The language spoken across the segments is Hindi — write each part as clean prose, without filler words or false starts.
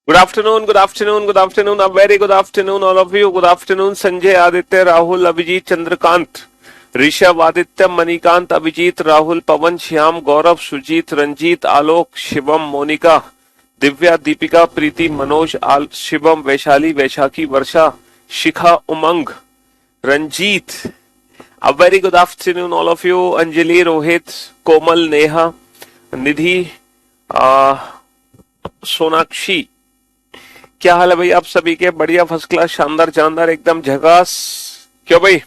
Good afternoon, good afternoon, good afternoon. A very good afternoon, all of you. Good afternoon, Sanjay, Aditya, Rahul, Abhijit, Chandrakant, Rishabh, Aditya, Manikant, Abhijit, Rahul, Pawan, Shyam, Gaurav, Sujit, Ranjit, Alok, Shivam, Monika, Divya, Deepika, Preeti, Manoj, Shivam, Vaishali, Vaisakhi, Varsha, Shikha, Umang, Ranjit. A very good afternoon, all of you. Anjali, Rohit, कोमल, नेहा, निधि, सोनाक्षी. क्या हाल है भाई आप सभी के? बढ़िया, फर्स्ट क्लास, शानदार, जानदार, एकदम झकास. क्यों भाई?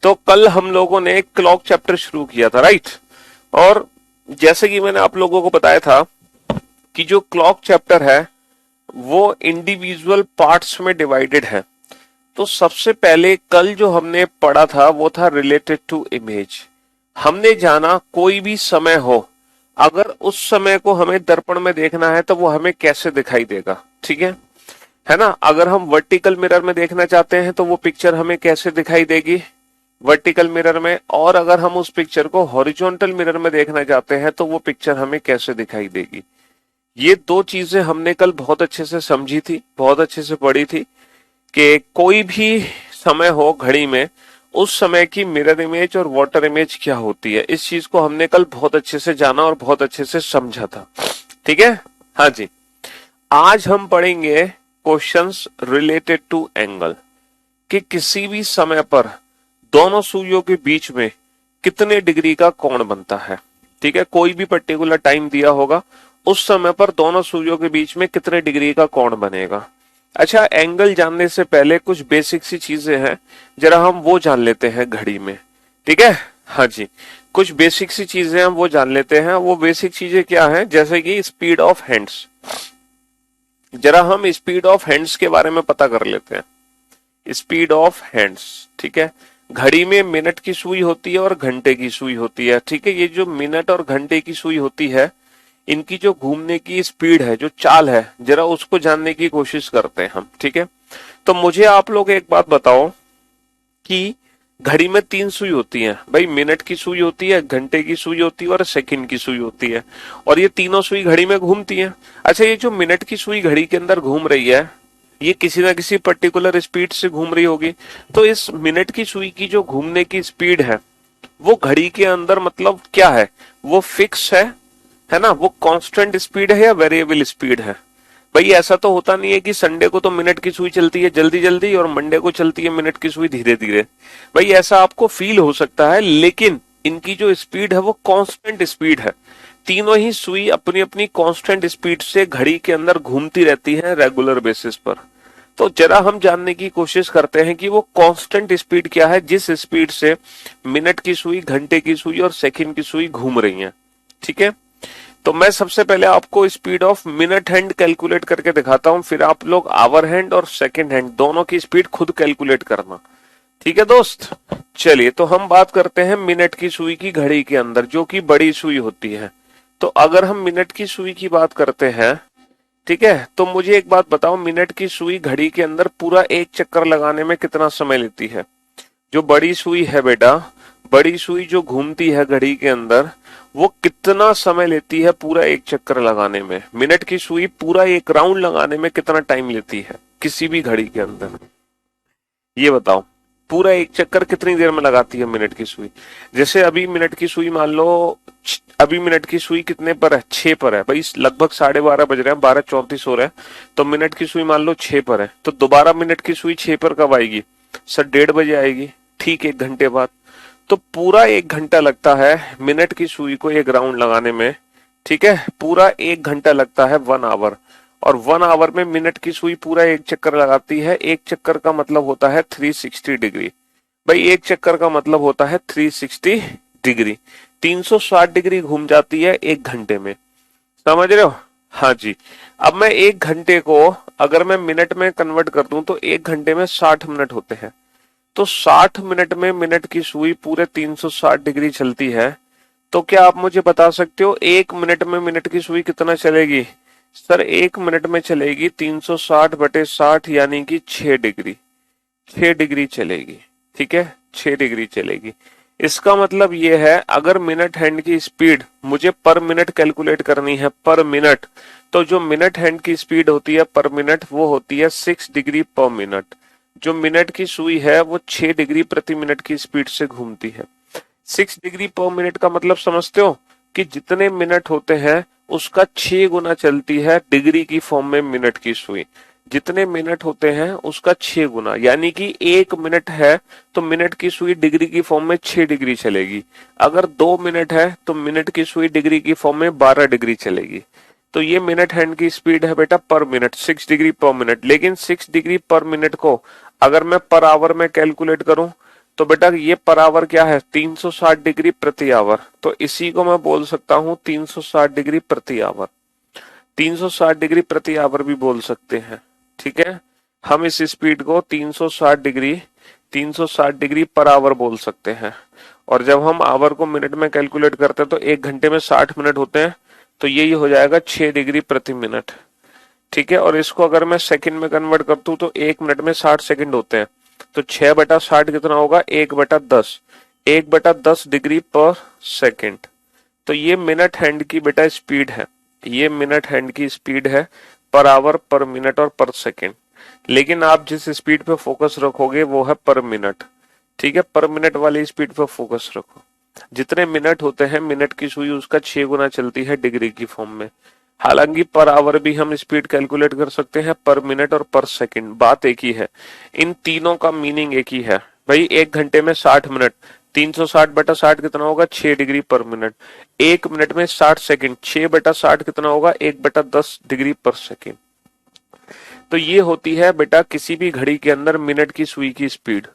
तो कल हम लोगों ने क्लॉक चैप्टर शुरू किया था, राइट? और जैसे कि मैंने आप लोगों को बताया था कि जो क्लॉक चैप्टर है वो इंडिविजुअल पार्ट्स में डिवाइडेड है. तो सबसे पहले कल जो हमने पढ़ा था वो था रिलेटेड टू इमेज. हमने जाना कोई भी समय हो, अगर उस समय को हमें दर्पण में देखना है तो वो हमें कैसे दिखाई देगा. ठीक है ना? अगर हम वर्टिकल मिरर में देखना चाहते हैं तो वो पिक्चर हमें कैसे दिखाई देगी? वर्टिकल मिरर में. और अगर हम उस पिक्चर को हॉरिजॉन्टल मिरर में देखना चाहते हैं तो वो पिक्चर हमें कैसे दिखाई देगी? ये दो चीजें हमने कल बहुत अच्छे से समझी थी, बहुत अच्छे से पढ़ी थी कि कोई भी समय हो घड़ी में, उस समय की मिरर इमेज और वाटर इमेज क्या होती है. इस चीज को हमने कल बहुत अच्छे से जाना और बहुत अच्छे से समझा था. ठीक है? हाँ जी. आज हम पढ़ेंगे क्वेश्चंस रिलेटेड टू एंगल, कि किसी भी समय पर दोनों सुइयों के बीच में कितने डिग्री का कोण बनता है. ठीक है? कोई भी पर्टिकुलर टाइम दिया होगा, उस समय पर दोनों सुइयों के बीच में कितने डिग्री का कोण बनेगा. अच्छा, एंगल जानने से पहले कुछ बेसिक सी चीजें हैं, जरा हम वो जान लेते हैं घड़ी में. ठीक है? हाँ जी. कुछ बेसिक सी चीजें हम वो जान लेते हैं. वो बेसिक चीजें क्या हैं? जैसे कि स्पीड ऑफ हैंड्स. जरा हम स्पीड ऑफ हैंड्स के बारे में पता कर लेते हैं. Speed of hands. ठीक है? घड़ी में मिनट की सुई होती है और घंटे की सुई होती है. ठीक है? ये जो मिनट और घंटे की सुई होती है, इनकी जो घूमने की स्पीड है, जो चाल है, जरा उसको जानने की कोशिश करते हैं हम. ठीक है? तो मुझे आप लोग एक बात बताओ कि घड़ी में तीन सुई होती हैं भाई. मिनट की सुई होती है, घंटे की सुई होती है और सेकंड की सुई होती है. और ये तीनों सुई घड़ी में घूमती हैं. अच्छा, ये जो मिनट की सुई घड़ी के अंदर घूम रही है, ये किसी ना किसी पर्टिकुलर स्पीड से घूम रही होगी. तो इस मिनट की सुई की जो घूमने की स्पीड है, वो घड़ी के अंदर मतलब क्या है? वो फिक्स है ना? वो कांस्टेंट स्पीड है या वेरिएबल स्पीड है? भाई ऐसा तो होता नहीं है कि संडे को तो मिनट की सुई चलती है जल्दी जल्दी और मंडे को चलती है मिनट की सुई धीरे धीरे. भाई ऐसा आपको फील हो सकता है, लेकिन इनकी जो स्पीड है वो कांस्टेंट स्पीड है. तीनों ही सुई अपनी अपनी कांस्टेंट स्पीड से घड़ी के अंदर घूमती रहती है रेगुलर बेसिस पर. तो जरा हम जानने की कोशिश करते हैं कि वो कांस्टेंट स्पीड क्या है जिस स्पीड से मिनट की सुई, घंटे की सुई और सेकंड की सुई घूम रही हैं. ठीक है? तो मैं सबसे पहले आपको speed of minute hand calculate करके दिखाता हूं, फिर आप लोग आवर हैंड और सेकंड हैंड दोनों की स्पीड खुद कैलकुलेट करना. ठीक है दोस्त? चलिए, तो हम बात करते हैं मिनट की सुई की घड़ी के अंदर, जो कि बड़ी सुई होती है. तो अगर हम मिनट की सुई की बात करते हैं, ठीक है, तो मुझे एक बात बताओ, मिनट की सुई घड़ी के अंदर पूरा एक चक्कर लगाने में कितना समय लेती है? जो बड़ी सुई है बेटा, बड़ी सुई जो घूमती है घड़ी के अंदर, वो कितना समय लेती है पूरा एक चक्कर लगाने में? मिनट की सुई पूरा एक राउंड लगाने में कितना टाइम लेती है किसी भी घड़ी के अंदर? ये बताओ, पूरा एक चक्कर कितनी देर में लगाती है मिनट की सुई? जैसे अभी मिनट की सुई मान लो, अभी मिनट की सुई कितने पर है? 6 पर है भाई. लगभग 12:30 बज रहे हैं, 12:34 हो रहा है. तो मिनट की सुई मान लो 6 पर है, तो दोबारा मिनट की सुई 6 पर कब आएगी? सर 1:30 बजे आएगी. ठीक, 1 घंटे बाद. तो पूरा 1 घंटा लगता है मिनट की सुई को एक राउंड लगाने में. ठीक है? पूरा 1 घंटा लगता है, 1 आवर. और 1 आवर में मिनट की सुई पूरा एक चक्कर लगाती है. एक चक्कर का मतलब होता है 360 डिग्री. भाई एक चक्कर का मतलब होता है 360 डिग्री. 360 डिग्री घूम जाती है 1 घंटे में. समझ रहे हो? हाँ जी. अब मैं 1 घंटे को अगर मैं मिनट में कन्वर्ट कर दूं तो 1 घंटे में 60 मिनट होते हैं. तो 60 मिनट में मिनट की सुई पूरे 360 डिग्री चलती है. तो क्या आप मुझे बता सकते हो 1 मिनट में मिनट की सुई कितना चलेगी? सर 1 मिनट में चलेगी 360/60, यानी कि 6 डिग्री. 6 डिग्री चलेगी. ठीक है? 6 डिग्री चलेगी. इसका मतलब ये है अगर मिनट हैंड की स्पीड मुझे पर मिनट कैलकुलेट करनी है, पर मिनट, तो जो मिनट हैंड की स्पीड होती है पर मिनट वो होती है 6 डिग्री पर मिनट। जो मिनट की सुई है वो 6 डिग्री प्रति मिनट की स्पीड से घूमती है। 6 डिग्री पर मिनट का मतलब समझते हो कि जितने मिनट होते हैं उसका 6 गुना चलती है डिग्री की फॉर्म में मिनट की सुई। जितने मिनट होते हैं उसका 6 गुना, यानी कि 1 मिनट है तो मिनट की सुई डिग्री की फॉर्म में 6 डिग्री चलेगी। अगर 2 मिनट है तो मिनट की सुई डिग्री की फॉर्म में 12 डिग्री चलेगी। तो ये मिनट हैंड की स्पीड है बेटा पर मिनट 6 डिग्री पर मिनट। लेकिन 6 डिग्री पर मिनट को अगर मैं पर आवर में कैलकुलेट करूं तो बेटा ये पर आवर क्या है, 360 डिग्री प्रति आवर। तो इसी को मैं बोल सकता हूं 360 डिग्री प्रति आवर। 360 डिग्री प्रति आवर भी बोल सकते हैं। ठीक है, हम इस स्पीड को 360 डिग्री पर आवर बोल सकते हैं। और जब हम आवर को मिनट में कैलकुलेट करते हैं तो 1 घंटे में 60 मिनट होते हैं, तो यही हो जाएगा 6 डिग्री प्रति मिनट। ठीक है, और इसको अगर मैं सेकंड में कन्वर्ट कर दूं तो 1 मिनट में 60 सेकंड होते हैं। तो 6/60 कितना होगा, 1/10, 1/10 डिग्री पर सेकंड। तो ये मिनट हैंड की बेटा स्पीड है, ये मिनट हैंड की स्पीड है पर आवर, पर मिनट और पर सेकंड। लेकिन आप जिस स्पीड पे फोकस रखोगे वो है पर मिनट। ठीक है, पर मिनट वाली स्पीड पे फोकस रखो। जितने मिनट होते हैं मिनट की सुई उसका 6 गुना चलती है डिग्री की फॉर्म में। हालांकि पर आवर भी हम स्पीड कैलकुलेट कर सकते हैं, पर मिनट और पर सेकंड बात एक ही है। इन तीनों का मीनिंग एक ही है भाई। 1 घंटे में 60 मिनट, 360/60 कितना होगा, 6 डिग्री पर मिनट। 1 मिनट में 60 सेकंड, 6/60 कितना होगा, 1/10 डिग्री पर सेकंड। तो ये होती है बेटा किसी भी घड़ी के अंदर मिनट की सुई की स्पीड।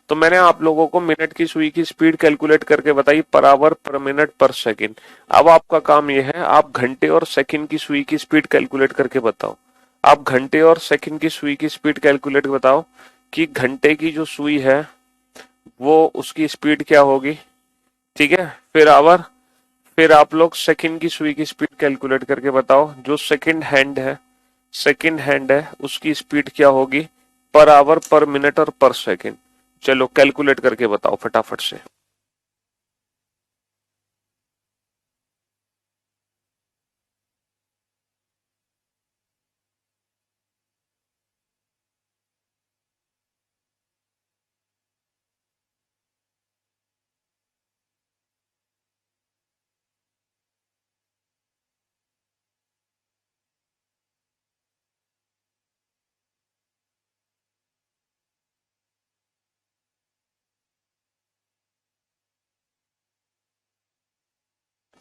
तो मैंने आप लोगों को मिनट की सुई की स्पीड कैलकुलेट करके बताई पर आवर, पर मिनट, पर सेकंड। अब आपका काम यह है आप घंटे और सेकंड की सुई की स्पीड कैलकुलेट करके बताओ। आप घंटे और सेकंड की सुई की स्पीड कैलकुलेट बताओ कि घंटे की जो सुई है वो उसकी स्पीड क्या होगी। ठीक है, फिर आवर, फिर आप लोग सेकंड की सुई की स्पीड कैलकुलेट करके बताओ। जो सेकंड हैंड है, सेकंड हैंड है उसकी स्पीड क्या होगी, पर आवर, पर मिनट और पर सेकंड। चलो कैलकुलेट करके बताओ फटाफट से।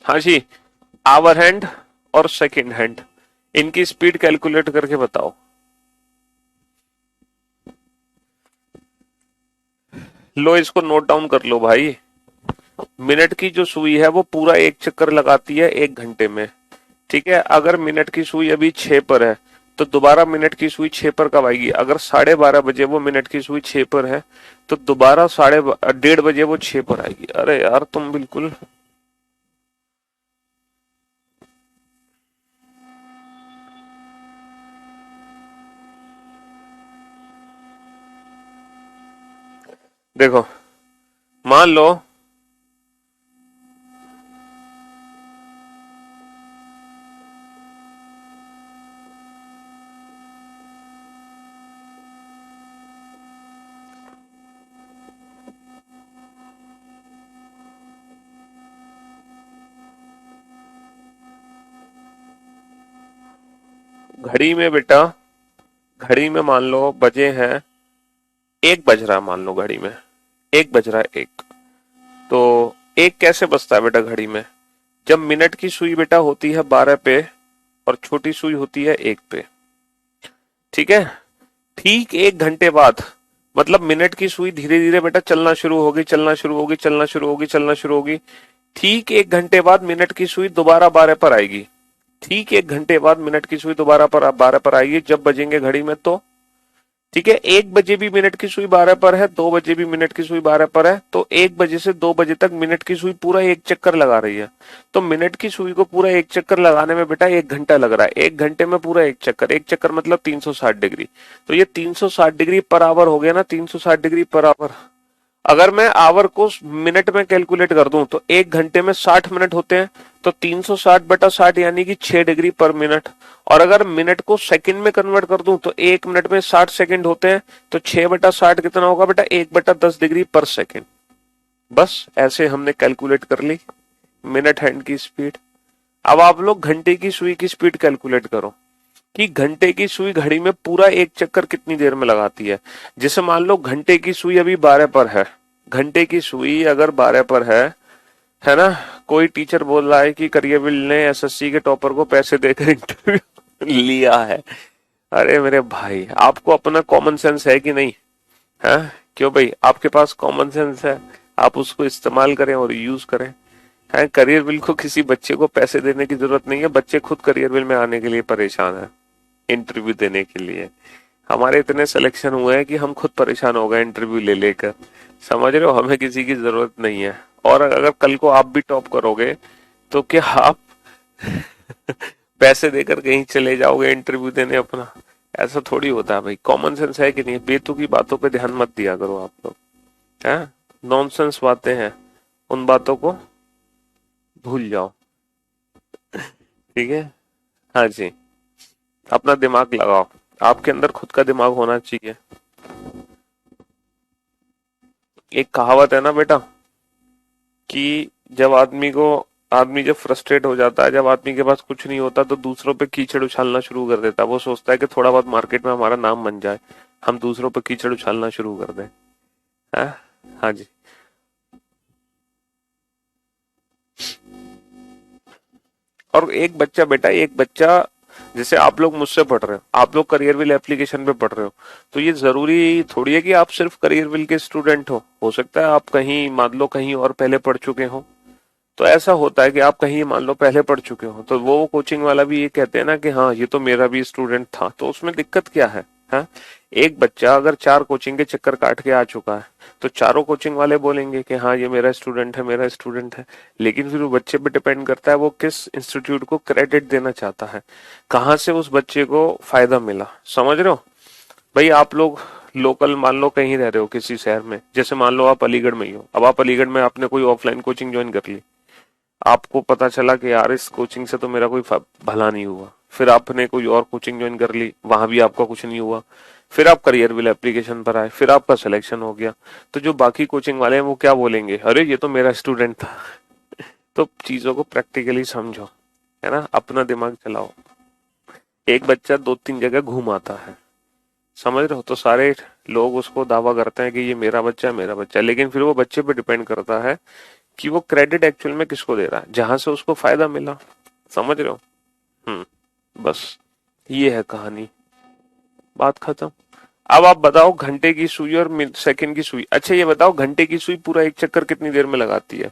हाँ जी, आवर हैंड और सेकंड हैंड इनकी स्पीड कैलकुलेट करके बताओ। लो इसको नोट डाउन कर लो भाई। मिनट की जो सुई है वो पूरा एक चक्कर लगाती है 1 घंटे में। ठीक है, अगर मिनट की सुई अभी 6 पर है तो दोबारा मिनट की सुई 6 पर कब आएगी। अगर 12:30 बजे वो मिनट की सुई 6 पर है तो दोबारा 1:30 बजे वो 6 पर आएगी। अरे यार तुम बिल्कुल। देखो मान लो घड़ी में बेटा, घड़ी में मान लो बजे हैं 1 बज रहा है, मान लो घड़ी में 1 बज रहा है 1। तो 1 कैसे बजता है बेटा घड़ी में, जब मिनट की सुई बेटा होती है 12 पे और छोटी सुई होती है 1 पे। ठीक है, ठीक 1 घंटे बाद मतलब मिनट की सुई धीरे धीरे बेटा चलना शुरू होगी, चलना शुरू होगी, चलना शुरू होगी, चलना शुरू होगी। ठीक 1 घंटे बाद मिनट की सुई दोबारा 12 पर आएगी। ठीक 1 घंटे बाद मिनट की सुई दोबारा पर 12 पर आएगी जब बजेंगे घड़ी में तो। ठीक है, 1 बजे भी मिनट की सुई 12 पर है, 2 बजे भी मिनट की सुई 12 पर है, तो 1 बजे से 2 बजे तक मिनट की सुई पूरा एक चक्कर लगा रही है। तो मिनट की सुई को पूरा एक चक्कर लगाने में बेटा 1 घंटा लग रहा है। 1 घंटे में पूरा एक चक्कर, एक चक्कर मतलब 360 डिग्री। तो ये 360 डिग्री पर आवर हो गया ना, 360 डिग्री पर आवर। अगर मैं आवर को मिनट में कैलकुलेट कर दूं तो 1 घंटे में 60 मिनट होते हैं, तो 360/60 यानी कि 6 डिग्री पर मिनट। और अगर मिनट को सेकंड में कन्वर्ट कर दूं तो 1 मिनट में 60 सेकंड होते हैं, तो 6/60 कितना होगा बेटा, 1/10 डिग्री पर सेकंड। बस ऐसे हमने कैलकुलेट कर ली मिनट हैंड की स्पीड। अब आप लोग घंटे की सुई की स्पीड कैलकुलेट करो कि घंटे की सुई घड़ी में पूरा एक चक्कर कितनी देर में लगाती है। जैसे मान लो घंटे की सुई अभी 12 पर है, घंटे की सुई अगर 12 पर है ना, कोई टीचर बोल रहा है कि करियरविल ने एसएससी के टॉपर को पैसे देकर इंटरव्यू लिया है। अरे मेरे भाई, आपको अपना कॉमन सेंस है कि नहीं है? क्यों भाई, आपके पास कॉमन सेंस है, आप उसको इस्तेमाल करें और यूज करें। है, करियरविल को किसी बच्चे को पैसे देने की जरूरत नहीं है, बच्चे खुद करियरविल में आने के लिए परेशान है इंटरव्यू देने के लिए। हमारे इतने सिलेक्शन हुए हैं कि हम खुद परेशान हो गए इंटरव्यू ले लेकर। समझ रहे हो, हमें किसी की जरूरत नहीं है। और अगर कल को आप भी टॉप करोगे तो क्या आप पैसे देकर कहीं चले जाओगे इंटरव्यू देने अपना? ऐसा थोड़ी होता है भाई। कॉमन सेंस है कि नहीं? बेतुकी बातों पे ध्यान मत दिया करो आप लोग, है नॉनसेंस बातें हैं, उन बातों को भूल जाओ। ठीक है, हाँ जी, अपना दिमाग लगाओ, आपके अंदर खुद का दिमाग होना चाहिए। एक कहावत है ना बेटा कि आदमी जब फ्रस्ट्रेट हो जाता है, जब आदमी के पास कुछ नहीं होता तो दूसरों पे कीचड़ उछालना शुरू कर देता है। वो सोचता है कि थोड़ा बहुत मार्केट में हमारा नाम बन जाए, हम दूसरों पे कीचड़ उछालना शुरू कर दें। है? हाँ जी। और एक बच्चा जैसे आप लोग मुझसे पढ़ रहे हो, आप लोग करियरविल एप्लीकेशन पे पढ़ रहे हो, तो ये जरूरी थोड़ी है कि आप सिर्फ करियरविल के स्टूडेंट हो सकता है आप कहीं मान लो कहीं और पहले पढ़ चुके हो। तो ऐसा होता है कि आप कहीं मान लो पहले पढ़ चुके हो, तो वो कोचिंग वाला भी ये कहते हैं ना कि हाँ ये तो मेरा भी स्टूडेंट था, तो उसमें दिक्कत क्या है? हाँ, एक बच्चा अगर 4 कोचिंग के चक्कर काट के आ चुका है तो चारों कोचिंग वाले बोलेंगे कि हाँ ये मेरा स्टूडेंट है, मेरा स्टूडेंट है। लेकिन फिर वो बच्चे पे डिपेंड करता है वो किस इंस्टीट्यूट को क्रेडिट देना चाहता है, कहाँ से उस बच्चे को फायदा मिला। समझ रहे हो भाई? आप लोग लोकल मान लो कहीं रह रहे हो किसी शहर में, जैसे मान लो आप अलीगढ़ में ही हो, अब आप अलीगढ़ में आपने कोई ऑफलाइन कोचिंग ज्वाइन कर ली, आपको पता चला कि यार इस कोचिंग से तो मेरा कोई भला नहीं हुआ, फिर आपने कोई और कोचिंग ज्वाइन कर ली, वहां भी आपका कुछ नहीं हुआ, फिर आप करियरविल एप्लीकेशन पर आए, फिर आपका सिलेक्शन हो गया, तो जो बाकी कोचिंग वाले हैं वो क्या बोलेंगे? अरे ये तो मेरा स्टूडेंट था। तो चीजों को प्रैक्टिकली समझो, है ना, अपना दिमाग चलाओ। एक बच्चा 2-3 जगह घूम आता है, समझ रहे हो, तो सारे लोग उसको दावा करते हैं कि ये मेरा बच्चा है, मेरा बच्चा है, लेकिन फिर वो बच्चे पे डिपेंड करता है कि वो क्रेडिट एक्चुअल में किसको दे रहा है, जहां से उसको फायदा मिला। समझ रहे हो? बस ये है कहानी, बात खत्म। अब आप बताओ घंटे की सुई और सेकंड की सुई। अच्छा ये बताओ घंटे की सुई पूरा एक चक्कर कितनी देर में लगाती है?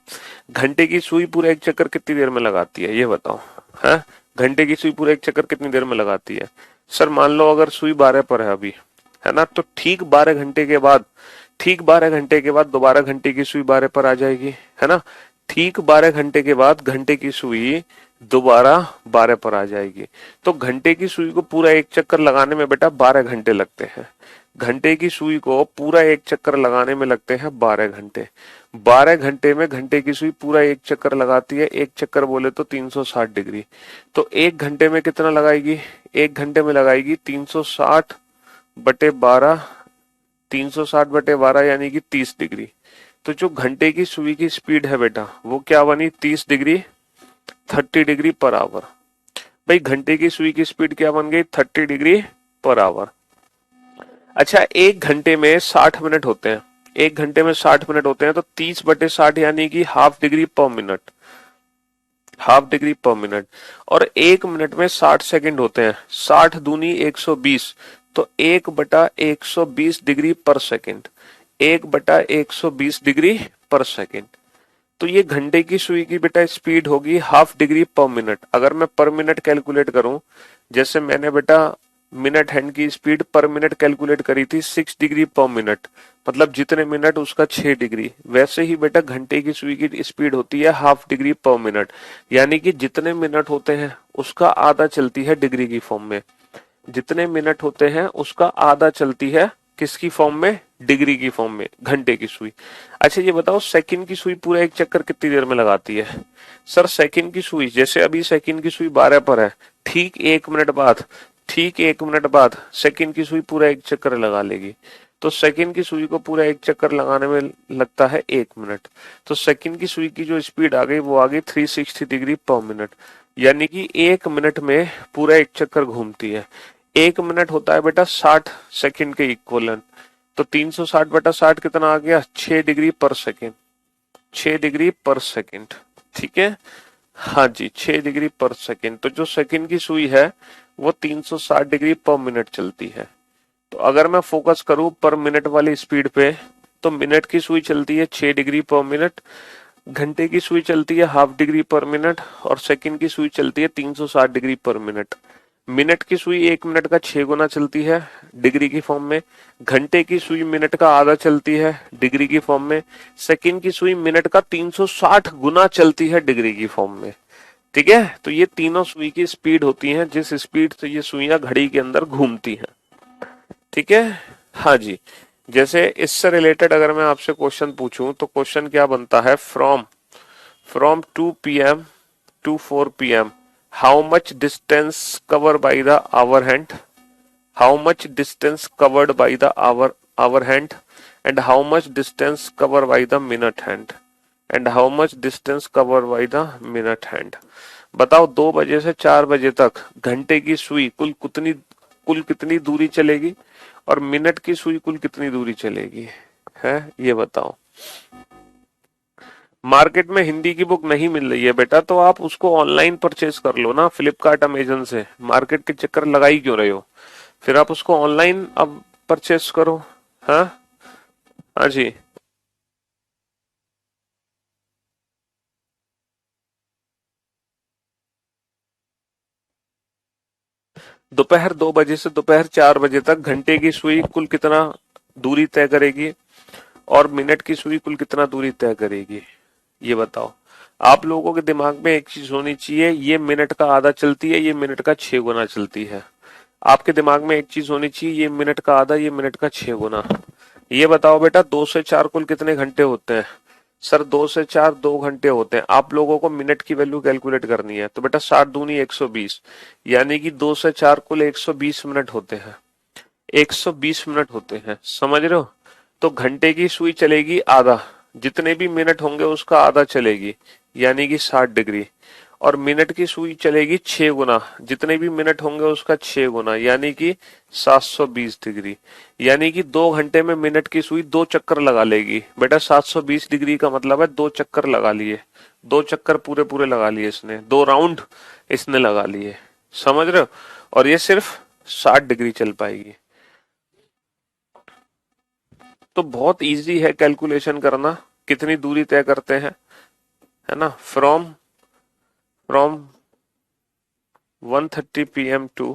घंटे की सुई पूरा एक चक्कर कितनी देर में लगाती है, ये बताओ। है, घंटे की सुई पूरा एक चक्कर कितनी देर में लगाती है? सर मान लो अगर सुई 12 पर है अभी, है ना, तो ठीक 12 घंटे के बाद दोबारा घंटे की सुई 12 पर आ जाएगी, है ना। ठीक 12 घंटे के बाद घंटे की सुई दोबारा 12 पर आ जाएगी। तो घंटे की सुई को पूरा एक चक्कर लगाने में बेटा 12 घंटे लगते हैं। घंटे की सुई को पूरा एक चक्कर लगाने में लगते हैं 12 घंटे। 12 घंटे में घंटे की सुई पूरा एक चक्कर लगाती है, एक चक्कर बोले तो 360 डिग्री। तो एक घंटे में कितना लगाएगी? एक घंटे में लगाएगी 360/12, 360/12 यानी कि 30 डिग्री। तो जो घंटे की सुई की स्पीड है बेटा वो क्या बनी? 30 डिग्री, 30 डिग्री पर आवर। भाई घंटे की सुई की स्पीड क्या बन गई? 30 डिग्री पर आवर। अच्छा एक घंटे में 60 मिनट होते हैं, एक घंटे में 60 मिनट होते हैं, तो 30/60 यानी कि हाफ डिग्री पर मिनट, हाफ डिग्री पर मिनट। और एक मिनट में 60 सेकंड होते हैं, 60 दूनी 120, तो 1/120 डिग्री पर सेकंड, 1/120 डिग्री पर सेकंड। तो ये घंटे की सुई की बेटा स्पीड होगी हाफ डिग्री पर मिनट। अगर मैं पर मिनट कैलकुलेट करूं, जैसे मैंने बेटा मिनट हैंड की स्पीड पर मिनट कैलकुलेट करी थी 6 डिग्री पर मिनट, मतलब जितने मिनट उसका 6 डिग्री, वैसे ही बेटा घंटे की सुई की स्पीड होती है हाफ डिग्री पर मिनट, यानी कि जितने मिनट होते हैं उसका आधा चलती है डिग्री की फॉर्म में, जितने मिनट होते हैं उसका आधा चलती है किसकी फॉर्म में? डिग्री की फॉर्म में, घंटे की सुई। अच्छा ये बताओ सेकंड की सुई पूरा एक चक्कर कितनी देर में लगाती है? सर सेकंड की सुई, जैसे अभी सेकंड की सुई 12 पर है, ठीक 1 मिनट बाद, ठीक 1 मिनट बाद सेकंड की सुई पूरा एक चक्कर लगा लेगी। तो सेकंड की सुई को पूरा एक चक्कर लगाने में लगता है 1 मिनट। तो सेकंड की सुई की जो स्पीड आ गई वो आ गई 360 डिग्री पर मिनट, यानी कि 1 मिनट में पूरा एक चक्कर घूमती है। 1 मिनट होता है बेटा 60 सेकंड के इक्वलन। तो 360/60 कितना आ गया? 6 डिग्री पर सेकेंड। 6 डिग्री पर सेकेंड, ठीक है। हाँ जी, 6 डिग्री पर सेकेंड। तो जो सेकेंड की सुई है वो 360 डिग्री पर मिनट चलती है। तो अगर मैं फोकस करूं पर मिनट वाली स्पीड पे, तो मिनट की सुई चलती है 6 डिग्री पर मिनट, घंटे की सुई चलती है हाफ डिग्री पर मिनट, और सेकंड की सुई चलती है 360 डिग्री पर मिनट। मिनट की सुई 1 मिनट का 6 गुना चलती है डिग्री की फॉर्म में, घंटे की सुई मिनट का आधा चलती है डिग्री की फॉर्म में, सेकंड की सुई मिनट का 360 गुना चलती है डिग्री की फॉर्म में। ठीक है, तो ये तीनों सुई की स्पीड होती है जिस स्पीड से ये सुइयां घड़ी के अंदर घूमती हैं। ठीक है, हाँ जी। जैसे इससे रिलेटेड अगर मैं आपसे क्वेश्चन पूछूं तो क्वेश्चन क्या बनता है? From 2 p.m. to 4 p.m. how much distance covered by the hour hand? How much distance covered by the hour hand? And how much distance covered by the minute hand? And how much distance covered by the minute hand? बताओ 2 बजे से 4 बजे तक घंटे की सुई कुल कितनी दूरी चलेगी, और मिनट की सुई कुल कितनी दूरी चलेगी, है ये बताओ। मार्केट में हिंदी की बुक नहीं मिल रही है बेटा, तो आप उसको ऑनलाइन परचेज कर लो ना, फ्लिपकार्ट अमेजन से। मार्केट के चक्कर लगाई क्यों रहे हो? फिर आप उसको ऑनलाइन अब परचेज करो। हाँ, हाँ जी। दोपहर 2 बजे से दोपहर 4 बजे तक घंटे की सुई कुल कितना दूरी तय करेगी, और मिनट की सुई कुल कितना दूरी तय करेगी, ये बताओ। आप लोगों के दिमाग में एक चीज होनी चाहिए, ये मिनट का आधा चलती है, ये मिनट का 6 गुना चलती है। आपके दिमाग में एक चीज होनी चाहिए, ये मिनट का आधा, ये मिनट का 6 गुना। ये बताओ बेटा 2 से 4 कुल कितने घंटे होते हैं? सर 2 से 4 2 घंटे होते हैं। आप लोगों को मिनट की वैल्यू कैलकुलेट करनी है, तो बेटा 60 दूनी 120, यानी कि 2 से 4 कुल 120 मिनट होते हैं। 120 मिनट होते हैं, समझ रहे हो? तो घंटे की सुई चलेगी आधा, जितने भी मिनट होंगे उसका आधा चलेगी, यानी कि 60 डिग्री। और मिनट की सुई चलेगी 6 गुना, जितने भी मिनट होंगे उसका 6 गुना, यानी कि 720 डिग्री। यानी कि 2 घंटे में मिनट की सुई 2 चक्कर लगा लेगी। बेटा 720 डिग्री का मतलब है 2 चक्कर लगा लिए, 2 चक्कर पूरे पूरे लगा लिए इसने, 2 राउंड इसने लगा लिए। समझ रहे हो? और ये सिर्फ 60 डिग्री चल पाएगी। तो बहुत इजी है कैलकुलेशन करना, कितनी दूरी तय करते हैं, है ना। From 1:30 p.m. To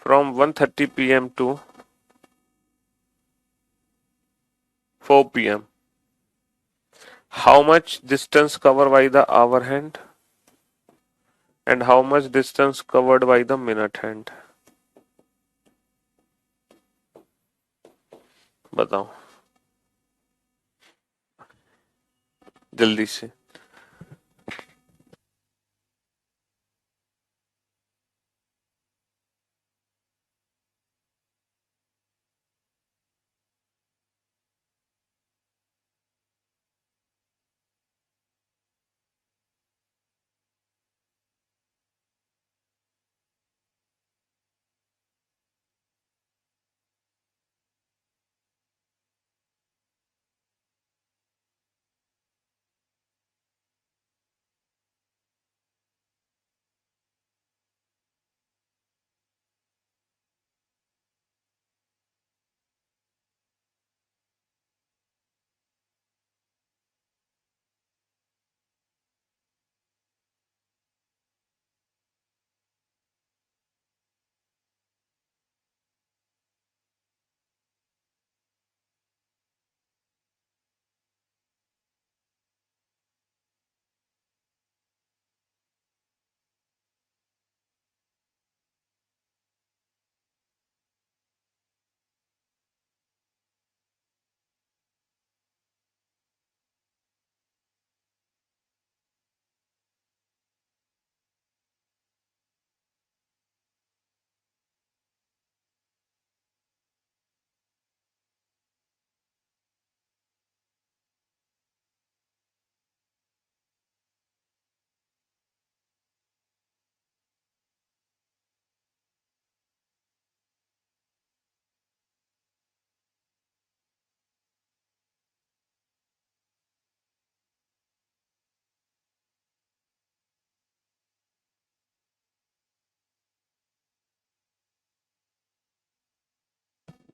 from 1:30 p.m. To 4 p.m. How much distance cover by the hour hand, and how much distance covered by the minute hand? बताओ जल्दी से।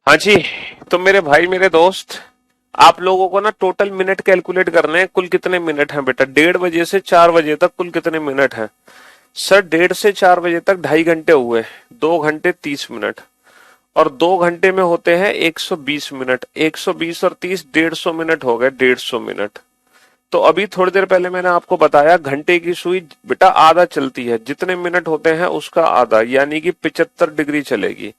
हाँ जी। तो मेरे भाई मेरे दोस्त, आप लोगों को ना टोटल मिनट कैलकुलेट करने हैं। कुल कितने मिनट हैं बेटा? 1:30 से 4 बजे तक कुल कितने मिनट हैं? सर 1:30 से 4 बजे तक 2.5 घंटे हुए, 2 घंटे 30 मिनट। और 2 घंटे में होते हैं 120 मिनट। 120 और 30, 150 मिनट हो गए, 150 मिनट। तो अभी थोड़ी देर पहले मैंने आपको बताया घंटे की सुई बेटा आधा चलती है, जितने मिनट होते हैं उसका आधा, यानी कि 75 डिग्री चलेगी।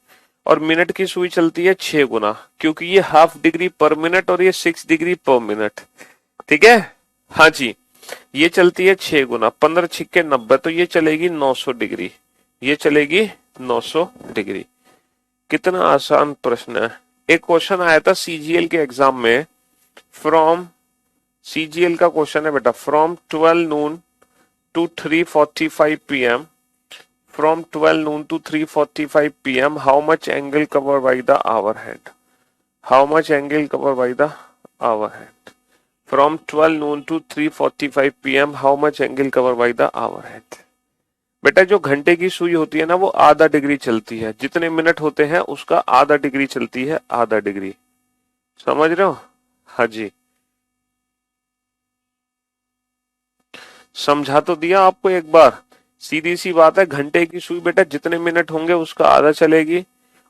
और मिनट की सुई चलती है 6 गुना, क्योंकि ये हाफ डिग्री पर मिनट और ये 6 डिग्री पर मिनट। ठीक है। हाँ जी। ये चलती है 6 गुना, 15 6 90, तो ये चलेगी 900 डिग्री। ये चलेगी 900 डिग्री। कितना आसान प्रश्न है। एक क्वेश्चन आया था सीजीएल के एग्जाम में। फ्रॉम सीजीएल का क्वेश्चन है बेटा, from 12 noon to 3:45 p.m. From 12 noon to 3:45 p.m. How much angle cover by the hour hand? How much angle cover by the hour hand? From 12 noon to 3:45 p.m. How much angle cover by the hour hand? बेटा जो घंटे की सुई होती है ना, वो आधा डिग्री चलती है, जितने मिनट होते हैं उसका आधा डिग्री चलती है, आधा डिग्री। समझ रहे हो? हाँ जी। समझा तो दिया आपको एक बार। सीधी सी बात है, घंटे की सुई बेटा जितने मिनट होंगे उसका आधा चलेगी,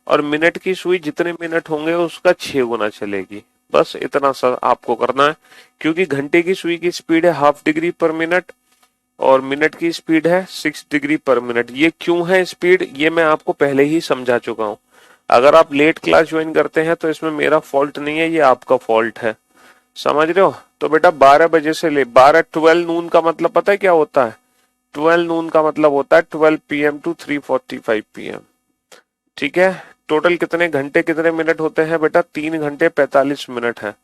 और मिनट की सुई जितने मिनट होंगे उसका 6 गुना चलेगी। बस इतना सा आपको करना है, क्योंकि घंटे की सुई की स्पीड है हाफ डिग्री पर मिनट, और मिनट की स्पीड है 6 डिग्री पर मिनट। ये क्यों है स्पीड, ये मैं आपको पहले ही समझा चुका हूं। अगर आप लेट क्लास ज्वाइन करते हैं तो इसमें मेरा फॉल्ट नहीं है, ये आपका फॉल्ट है। समझ रहे हो? तो बेटा 12 बजे से ले 12 का मतलब पता है क्या होता है? 12 का मतलब होता है 12 p.m. To 3:45 p.m. ठीक है। टोटल कितने घंटे कितने मिनट होते हैं बेटा? 3 घंटे 45 मिनट है।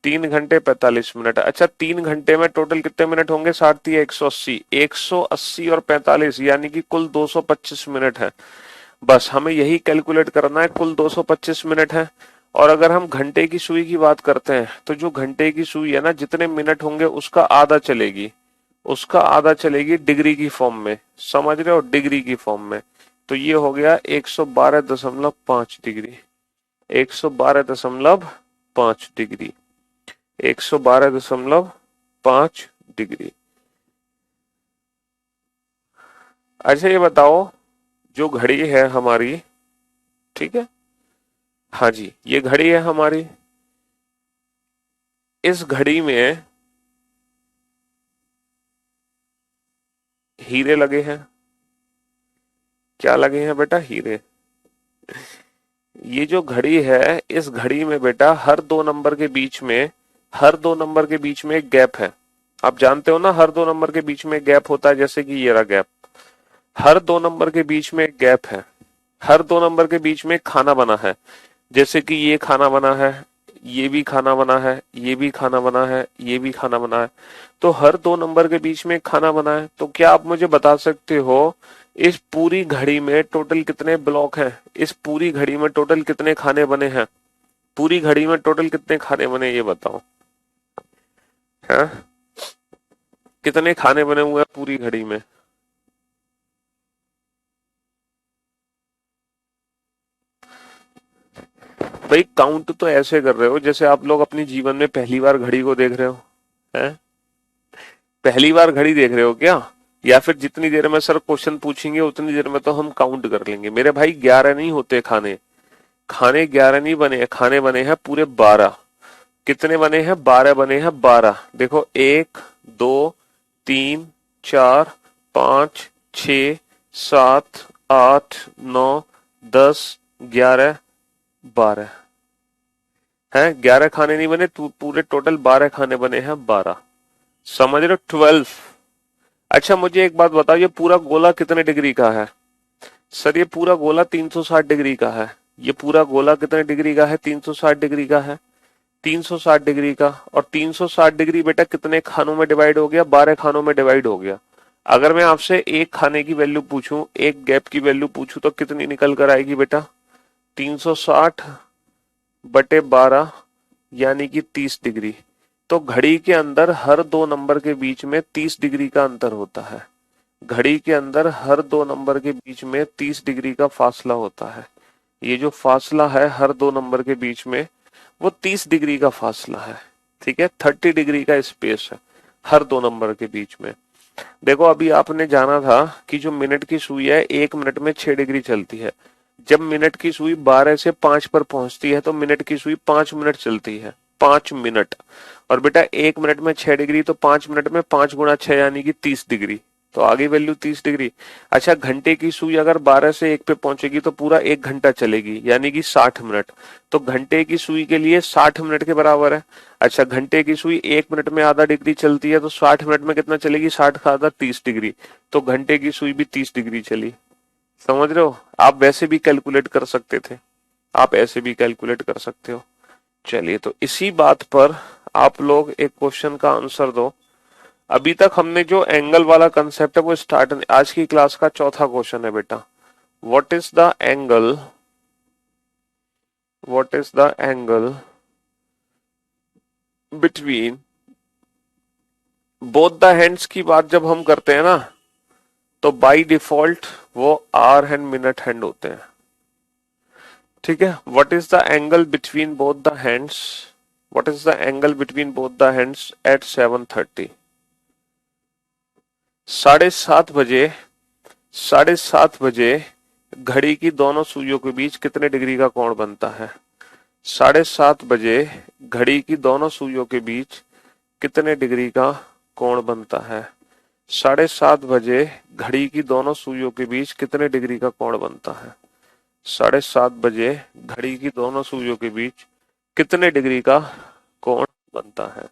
3 घंटे 45 मिनट। अच्छा 3 घंटे में टोटल कितने मिनट होंगे? 60 180, 180 और 45 यानी कि कुल 225 मिनट है। बस हमें यही कैलकुलेट करना है, कुल 225 मिनट है। और अगर हम घंटे की सुई की बात करते हैं, तो जो घंटे की सुई है ना, जितने मिनट होंगे उसका आधा चलेगी, उसका आधा चलेगी डिग्री की फॉर्म में। समझ रहे हो? डिग्री की फॉर्म में। तो ये हो गया 112.5 डिग्री। 112.5 डिग्री। 112.5 डिग्री। अच्छा ये बताओ, जो घड़ी है हमारी, ठीक है, हाँ जी, ये घड़ी है हमारी। इस घड़ी में हीरे लगे हैं। क्या लगे हैं बेटा? हीरे। ये जो घड़ी है, इस घड़ी में बेटा हर 2 नंबर के बीच में, हर 2 नंबर के बीच में एक गैप है। आप जानते हो ना, हर 2 नंबर के बीच में गैप होता है, जैसे कि ये रहा गैप। हर 2 नंबर के बीच में एक गैप है। हर 2 नंबर के बीच में एक खाना बना है, जैसे कि ये खाना बना है, ये भी खाना बना है, ये भी खाना बना है, ये भी खाना बना है। तो हर 2 नंबर के बीच में एक खाना बना है। तो क्या आप मुझे बता सकते हो इस पूरी घड़ी में टोटल कितने ब्लॉक हैं? इस पूरी घड़ी में टोटल कितने खाने बने हैं? पूरी घड़ी में टोटल कितने खाने बने, ये बताओ। हाँ, कितने खाने बने हुए हैं पूरी घड़ी में? भाई काउंट तो ऐसे कर रहे हो जैसे आप लोग अपनी जीवन में पहली बार घड़ी को देख रहे हो। हैं? पहली बार घड़ी देख रहे हो क्या? या फिर जितनी देर में सर क्वेश्चन पूछेंगे उतनी देर में तो हम काउंट कर लेंगे? मेरे भाई 11 नहीं होते खाने। खाने 11 नहीं बने हैं, खाने बने हैं पूरे 12। कितने बने हैं? 12 बने हैं, 12। देखो 1 2 3 4 5 6 7 8 9 10 11 12 हैं। 11 खाने नहीं बने, पूरे टोटल 12 खाने बने हैं, 12। समझ रहे हो? 12। अच्छा मुझे एक बात बताओ, ये पूरा गोला कितने डिग्री का है? सर ये पूरा गोला 360 डिग्री का है। ये पूरा गोला कितने डिग्री का है? 360 डिग्री का है। 360 डिग्री का। और 360 डिग्री बेटा कितने खानों में डिवाइड हो गया? 12 खानों में डिवाइड हो गया। अगर मैं आपसे एक खाने की वैल्यू पूछूं, एक गैप की वैल्यू पूछूं, तो कितनी निकल कर आएगी बेटा? 360/12 यानी कि 30 डिग्री। तो घड़ी के अंदर हर 2 नंबर के बीच में 30 डिग्री का अंतर होता है। घड़ी के अंदर हर 2 नंबर के बीच में 30 डिग्री का फासला होता है। ये जो फासला है हर दो नंबर के बीच में वो 30 डिग्री का फासला है। ठीक है, 30 डिग्री का स्पेस है हर दो नंबर के बीच में। देखो अभी आपने जाना था कि जो मिनट की सुई है 1 मिनट में 6 डिग्री चलती है। जब मिनट की सुई 12 से 5 पर पहुंचती है तो मिनट की सुई 5 मिनट चलती है, 5 मिनट। और बेटा 1 मिनट में 6 डिग्री, तो 5 मिनट में 5 गुणा 6 यानी कि 30 डिग्री। तो आगे वैल्यू 30 डिग्री। अच्छा, घंटे की सुई अगर 12 से 1 पे पहुंचेगी तो पूरा 1 घंटा चलेगी यानी कि 60 मिनट। तो घंटे की सुई के लिए 60 मिनट के बराबर है। अच्छा, घंटे की सुई 1 मिनट में आधा डिग्री चलती है तो 60 मिनट में कितना चलेगी, 60 का आधा 30 डिग्री। तो घंटे की सुई भी 30 डिग्री चली। समझ रहे हो? आप वैसे भी कैलकुलेट कर सकते थे, आप ऐसे भी कैलकुलेट कर सकते हो। चलिए, तो इसी बात पर आप लोग एक क्वेश्चन का आंसर दो। अभी तक हमने जो एंगल वाला कंसेप्ट है वो स्टार्ट, आज की क्लास का चौथा क्वेश्चन है बेटा। What is the angle, what is the angle between both the hands की बात जब हम करते हैं ना तो बाय डिफॉल्ट वो आवर हैंड मिनट हैंड होते हैं। ठीक है, what is the angle between both the hands, what is the angle between both the hands eight 7:30। 7:30 बजे, 7:30 बजे घड़ी की दोनों सुइयों के बीच कितने डिग्री का कोण बनता है? 7:30 बजे घड़ी की दोनों सुइयों के बीच कितने डिग्री का कोण बनता है? 7:30 बजे घड़ी की दोनों सुइयों के बीच कितने डिग्री का कोण बनता है? 7:30 बजे घड़ी की दोनों सुइयों के बीच कितने डिग्री का कोण बनता है?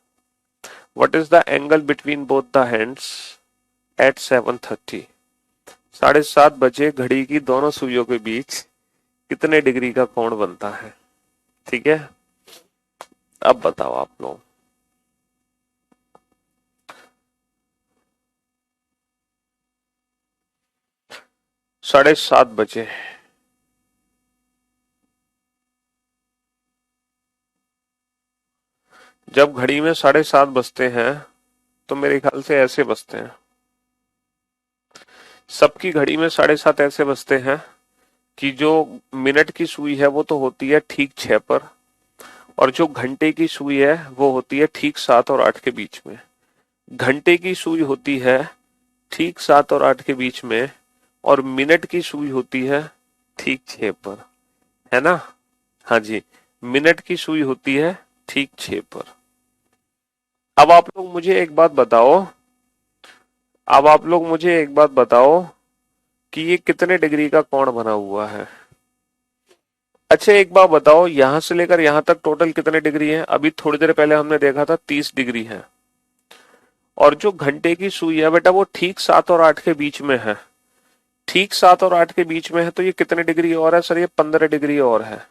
What is the angle between both the hands eight 7:30। 7:30 बजे घड़ी की दोनों सुइयों के बीच कितने डिग्री का कोण बनता है? ठीक है, अब बताओ आप लोग। साढ़े सात बजे जब घड़ी में 7:30 बजते हैं तो मेरे ख्याल से ऐसे बजते हैं, सबकी घड़ी में 7:30 ऐसे बजते हैं कि जो मिनट की सुई है वो तो होती है ठीक 6 पर, और जो घंटे की सुई है वो होती है ठीक 7 और 8 के बीच में। घंटे की सुई होती है ठीक 7 और 8 के बीच में, और मिनट की सुई होती है ठीक 6 पर, है ना? हाँ जी, मिनट की सुई होती है ठीक 6 पर। अब आप लोग मुझे एक बात बताओ, अब आप लोग मुझे एक बात बताओ कि ये कितने डिग्री का कोण बना हुआ है? अच्छा, एक बात बताओ, यहां से लेकर यहां तक टोटल कितने डिग्री है? अभी थोड़ी देर पहले हमने देखा था 30 डिग्री है। और जो घंटे की सुई है बेटा वो ठीक 7 और 8 के बीच में है, ठीक 7 और 8 के बीच में है, तो ये कितने डिग्री और है सर? ये 15 डिग्री और है,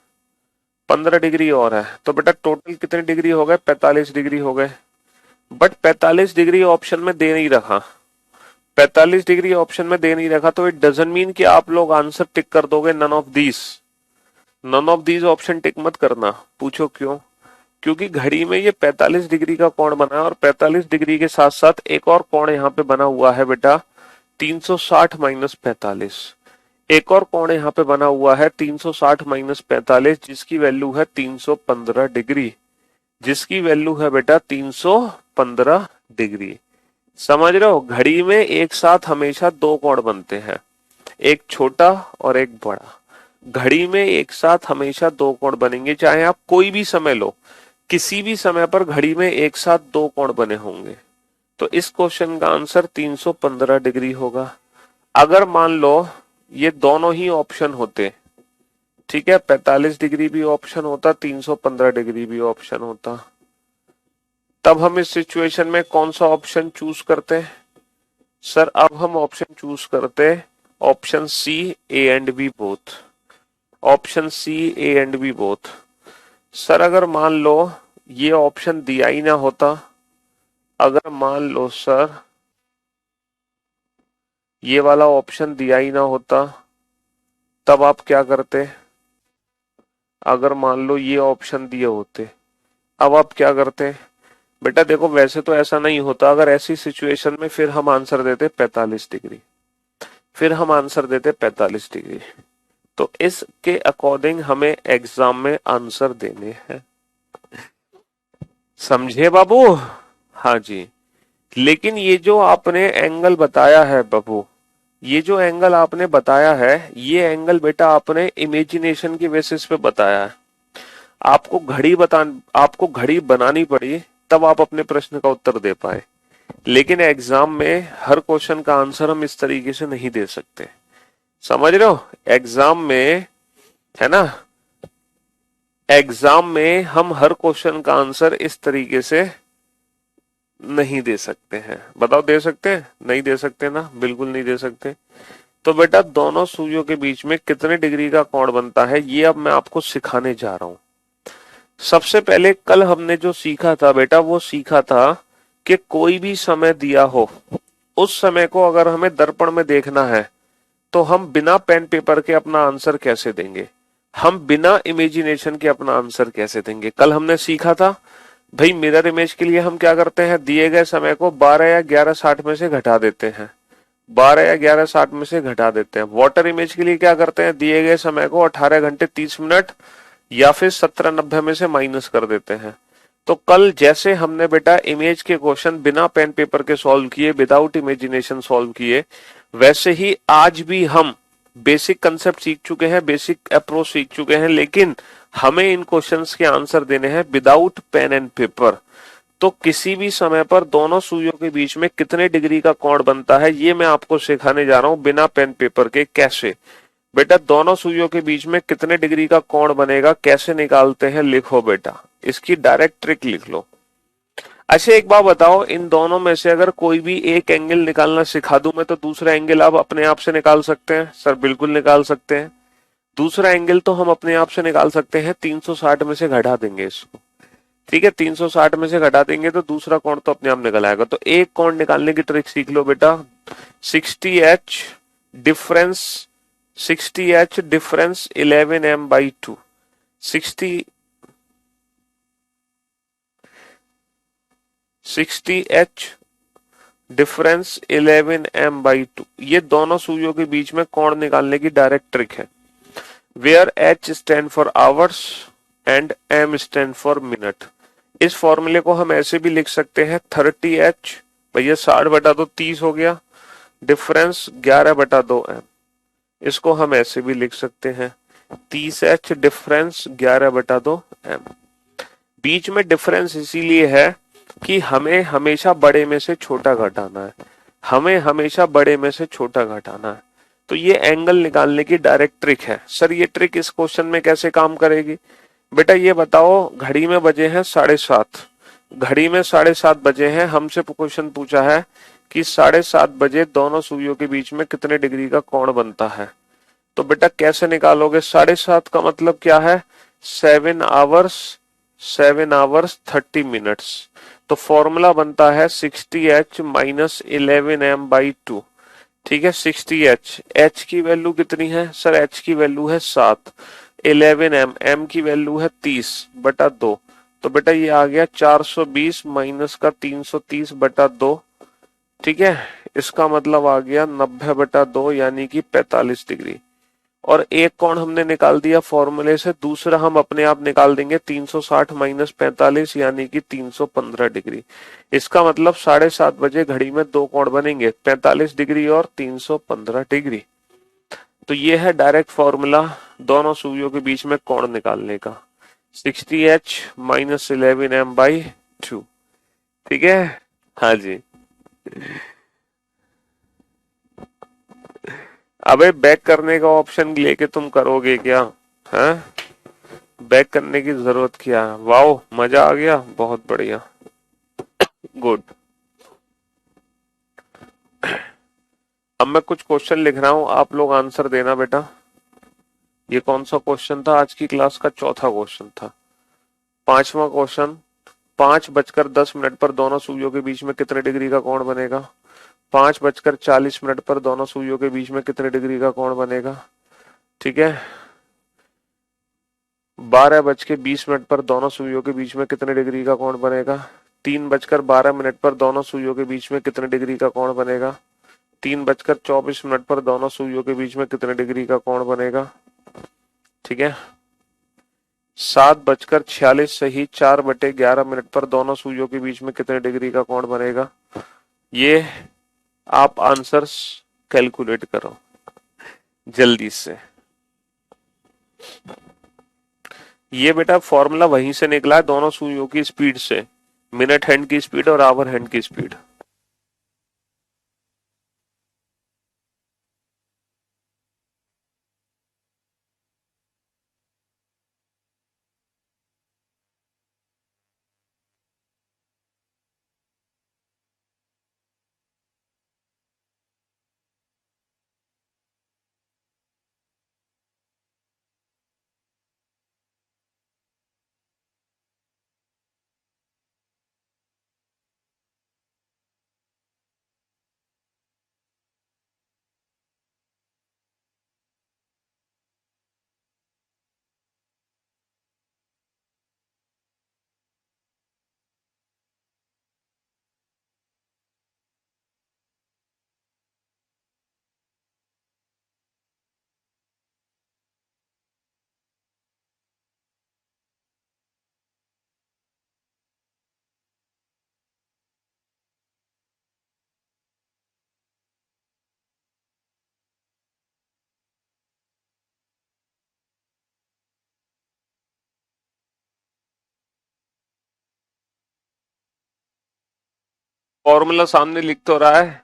15 डिग्री और है। तो बेटा टोटल कितने डिग्री हो गए? 45 डिग्री हो गए। बट 45 डिग्री ऑप्शन में दे नहीं रखा, 45 डिग्री ऑप्शन में दे नहीं रखा, तो इट डजंट मीन कि आप लोग आंसर टिक कर दोगे none of these. None of these option tick मत करना। पूछो क्यों? क्योंकि घड़ी में ये 45 डिग्री का कोण बना है, और 45 डिग्री के साथ साथ एक और कोण यहाँ पे बना हुआ है बेटा, 360 माइनस 45। एक और कोण यहाँ पे बना हुआ है 360 माइनस 45, जिसकी वैल्यू है 315 डिग्री, जिसकी वैल्यू है बेटा 315 डिग्री। समझ रहे हो? घड़ी में एक साथ हमेशा दो कोण बनते हैं, एक छोटा और एक बड़ा। घड़ी में एक साथ हमेशा दो कोण बनेंगे, चाहे आप कोई भी समय लो, किसी भी समय पर घड़ी में एक साथ दो कोण बने होंगे। तो इस क्वेश्चन का आंसर 315 डिग्री होगा। अगर मान लो ये दोनों ही ऑप्शन होते, ठीक है, 45 डिग्री भी ऑप्शन होता, 315 डिग्री भी ऑप्शन होता, तब हम इस सिचुएशन में कौन सा ऑप्शन चूज करते? सर अब हम ऑप्शन चूज करते option C, A and B both. Option C, A and B both. Sir अगर मान लो ये ऑप्शन दिया ही ना होता, अगर मान लो सर ये वाला ऑप्शन दिया ही ना होता, तब आप क्या करते? अगर मान लो ये ऑप्शन दिए होते, अब आप क्या करते? बेटा देखो वैसे तो ऐसा नहीं होता, अगर ऐसी सिचुएशन में फिर हम आंसर देते 45 डिग्री, फिर हम आंसर देते 45 डिग्री। तो इसके अकॉर्डिंग हमें एग्जाम में आंसर देने हैं। समझे बाबू? हाँ जी। लेकिन ये जो आपने एंगल बताया है बाबू, ये जो एंगल आपने बताया है, ये एंगल बेटा आपने इमेजिनेशन की बेसिस पे बताया है। आपको आपको घड़ी बनानी पड़ी, तब आप अपने प्रश्न का उत्तर दे पाए। लेकिन एग्जाम में हर क्वेश्चन का आंसर हम इस तरीके से नहीं दे सकते। समझ रहे हो? एग्जाम में, है ना, एग्जाम में हम हर क्वेश्चन का आंसर इस तरीके से नहीं दे सकते हैं। बताओ, दे सकते हैं? नहीं दे सकते ना, बिल्कुल नहीं दे सकते। तो बेटा दोनों सुइयों के बीच में कितने डिग्री का कोण बनता है, ये अब मैं आपको सिखाने जा रहा हूं। सबसे पहले कल हमने जो सीखा था बेटा, वो सीखा था कि कोई भी समय दिया हो, उस समय को अगर हमें दर्पण में देखना है तो हम बिना पेन पेपर के अपना आंसर कैसे देंगे, हम बिना इमेजिनेशन के अपना आंसर कैसे देंगे। कल हमने सीखा था भाई, मिरर इमेज के लिए हम क्या करते हैं, दिए गए समय को 12 या 11:60 में से घटा देते हैं, 12 या 11:60 में से घटा देते हैं। वाटर इमेज के लिए क्या करते हैं, दिए गए समय को 18 घंटे 30 मिनट या फिर 17:90 में से माइनस कर देते हैं। तो कल जैसे हमने बेटा इमेज के क्वेश्चन बिना पेन पेपर के सॉल्व किए, विदाउट इमेजिनेशन सॉल्व किए, वैसे ही आज भी हम बेसिक कंसेप्ट सीख चुके हैं, बेसिक अप्रोच सीख चुके हैं, लेकिन हमें इन क्वेश्चंस के आंसर देने हैं विदाउट पेन एंड पेपर। तो किसी भी समय पर दोनों सुइयों के बीच में कितने डिग्री का कोण बनता है, ये मैं आपको सिखाने जा रहा हूं बिना पेन पेपर के। कैसे बेटा, दोनों सुइयों के बीच में कितने डिग्री का कोण बनेगा, कैसे निकालते हैं, लिखो बेटा, इसकी डायरेक्ट ट्रिक लिख लो। अच्छा एक बात बताओ, इन दोनों में से अगर कोई भी एक एंगल निकालना सिखा दूं मैं, तो दूसरा एंगल आप अपने आप से निकाल सकते हैं? सर बिल्कुल निकाल सकते हैं। दूसरा एंगल तो हम अपने आप से निकाल सकते हैं, 360 में से घटा देंगे इसको। ठीक है, 360 में से घटा देंगे तो दूसरा कोण तो अपने आप निकल आएगा। तो एक कोण निकालने की ट्रिक सीख लो बेटा, 60h difference, 60h difference 11m/2, 60h difference 11m/2, ये दोनों सुइयों के बीच में कोण निकालने की डायरेक्ट ट्रिक है। Where h stand for hours and m stand for minute. इस फॉर्मूले को हम ऐसे भी लिख सकते हैं, 30h भैया 60/2 30 हो गया, डिफरेंस 11/2m। इसको हम ऐसे भी लिख सकते हैं, 30h डिफरेंस 11/2m। बीच में डिफरेंस इसीलिए है कि हमें हमेशा बड़े में से छोटा घटाना है, हमें हमेशा बड़े में से छोटा घटाना है। तो ये एंगल निकालने की डायरेक्ट ट्रिक है। सर ये ट्रिक इस क्वेश्चन में कैसे काम करेगी? बेटा ये बताओ, घड़ी में बजे हैं 7:30, घड़ी में 7:30 बजे हैं, हमसे क्वेश्चन पूछा है कि 7:30 बजे दोनों सुइयों के बीच में कितने डिग्री का कोण बनता है। तो बेटा कैसे निकालोगे? 7:30 का मतलब क्या है, 7 आवर्स 30 मिनट्स। तो फॉर्मूला बनता है 60h माइनस 11m/2। ठीक है, 60h, h की वैल्यू कितनी है सर? h की वैल्यू है 7, 11m, m की वैल्यू है 30/2। तो बेटा ये आ गया 420 माइनस का 330/2। ठीक है, इसका मतलब आ गया 90/2 यानी कि 45 डिग्री। और एक कोण हमने निकाल दिया फॉर्मूले से, दूसरा हम अपने आप निकाल देंगे, 360 माइनस 45 यानी कि 315 डिग्री। इसका मतलब 7:30 बजे घड़ी में दो कोण बनेंगे, 45 डिग्री और 315 डिग्री। तो ये है डायरेक्ट फॉर्मूला दोनों सुइयों के बीच में कोण निकालने का, 60h माइनस 11m/2। ठीक है, हाँ जी। अबे बैक करने का ऑप्शन लेके तुम करोगे क्या? हैं? बैक करने की जरूरत क्या है? वाओ, मजा आ गया, बहुत बढ़िया, गुड। अब मैं कुछ क्वेश्चन लिख रहा हूं, आप लोग आंसर देना बेटा। ये कौन सा क्वेश्चन था? आज की क्लास का चौथा क्वेश्चन था। पांचवा क्वेश्चन, 5:10 पर दोनों सुइयों के बीच में कितने डिग्री का कोण बनेगा? 5:40 पर दोनों सुइयों के बीच में कितने डिग्री का कोण बनेगा? ठीक है, 12:20 पर दोनों सुइयों के बीच में कितने डिग्री का कोण बनेगा? 3:12 पर दोनों सुइयों के बीच में कितने डिग्री का कोण बनेगा? 3:24 पर दोनों सुइयों के बीच में कितने डिग्री का कोण बनेगा? ठीक है। 7:46 सही 4/11 पर दोनों सुइयों के बीच में कितने डिग्री का कोण बनेगा? ये आप आंसर्स कैलकुलेट करो जल्दी से। ये बेटा फॉर्मूला वहीं से निकला है, दोनों सुइयों की स्पीड से, मिनट हैंड की स्पीड और आवर हैंड की स्पीड। फॉर्मूला सामने लिख तो रहा है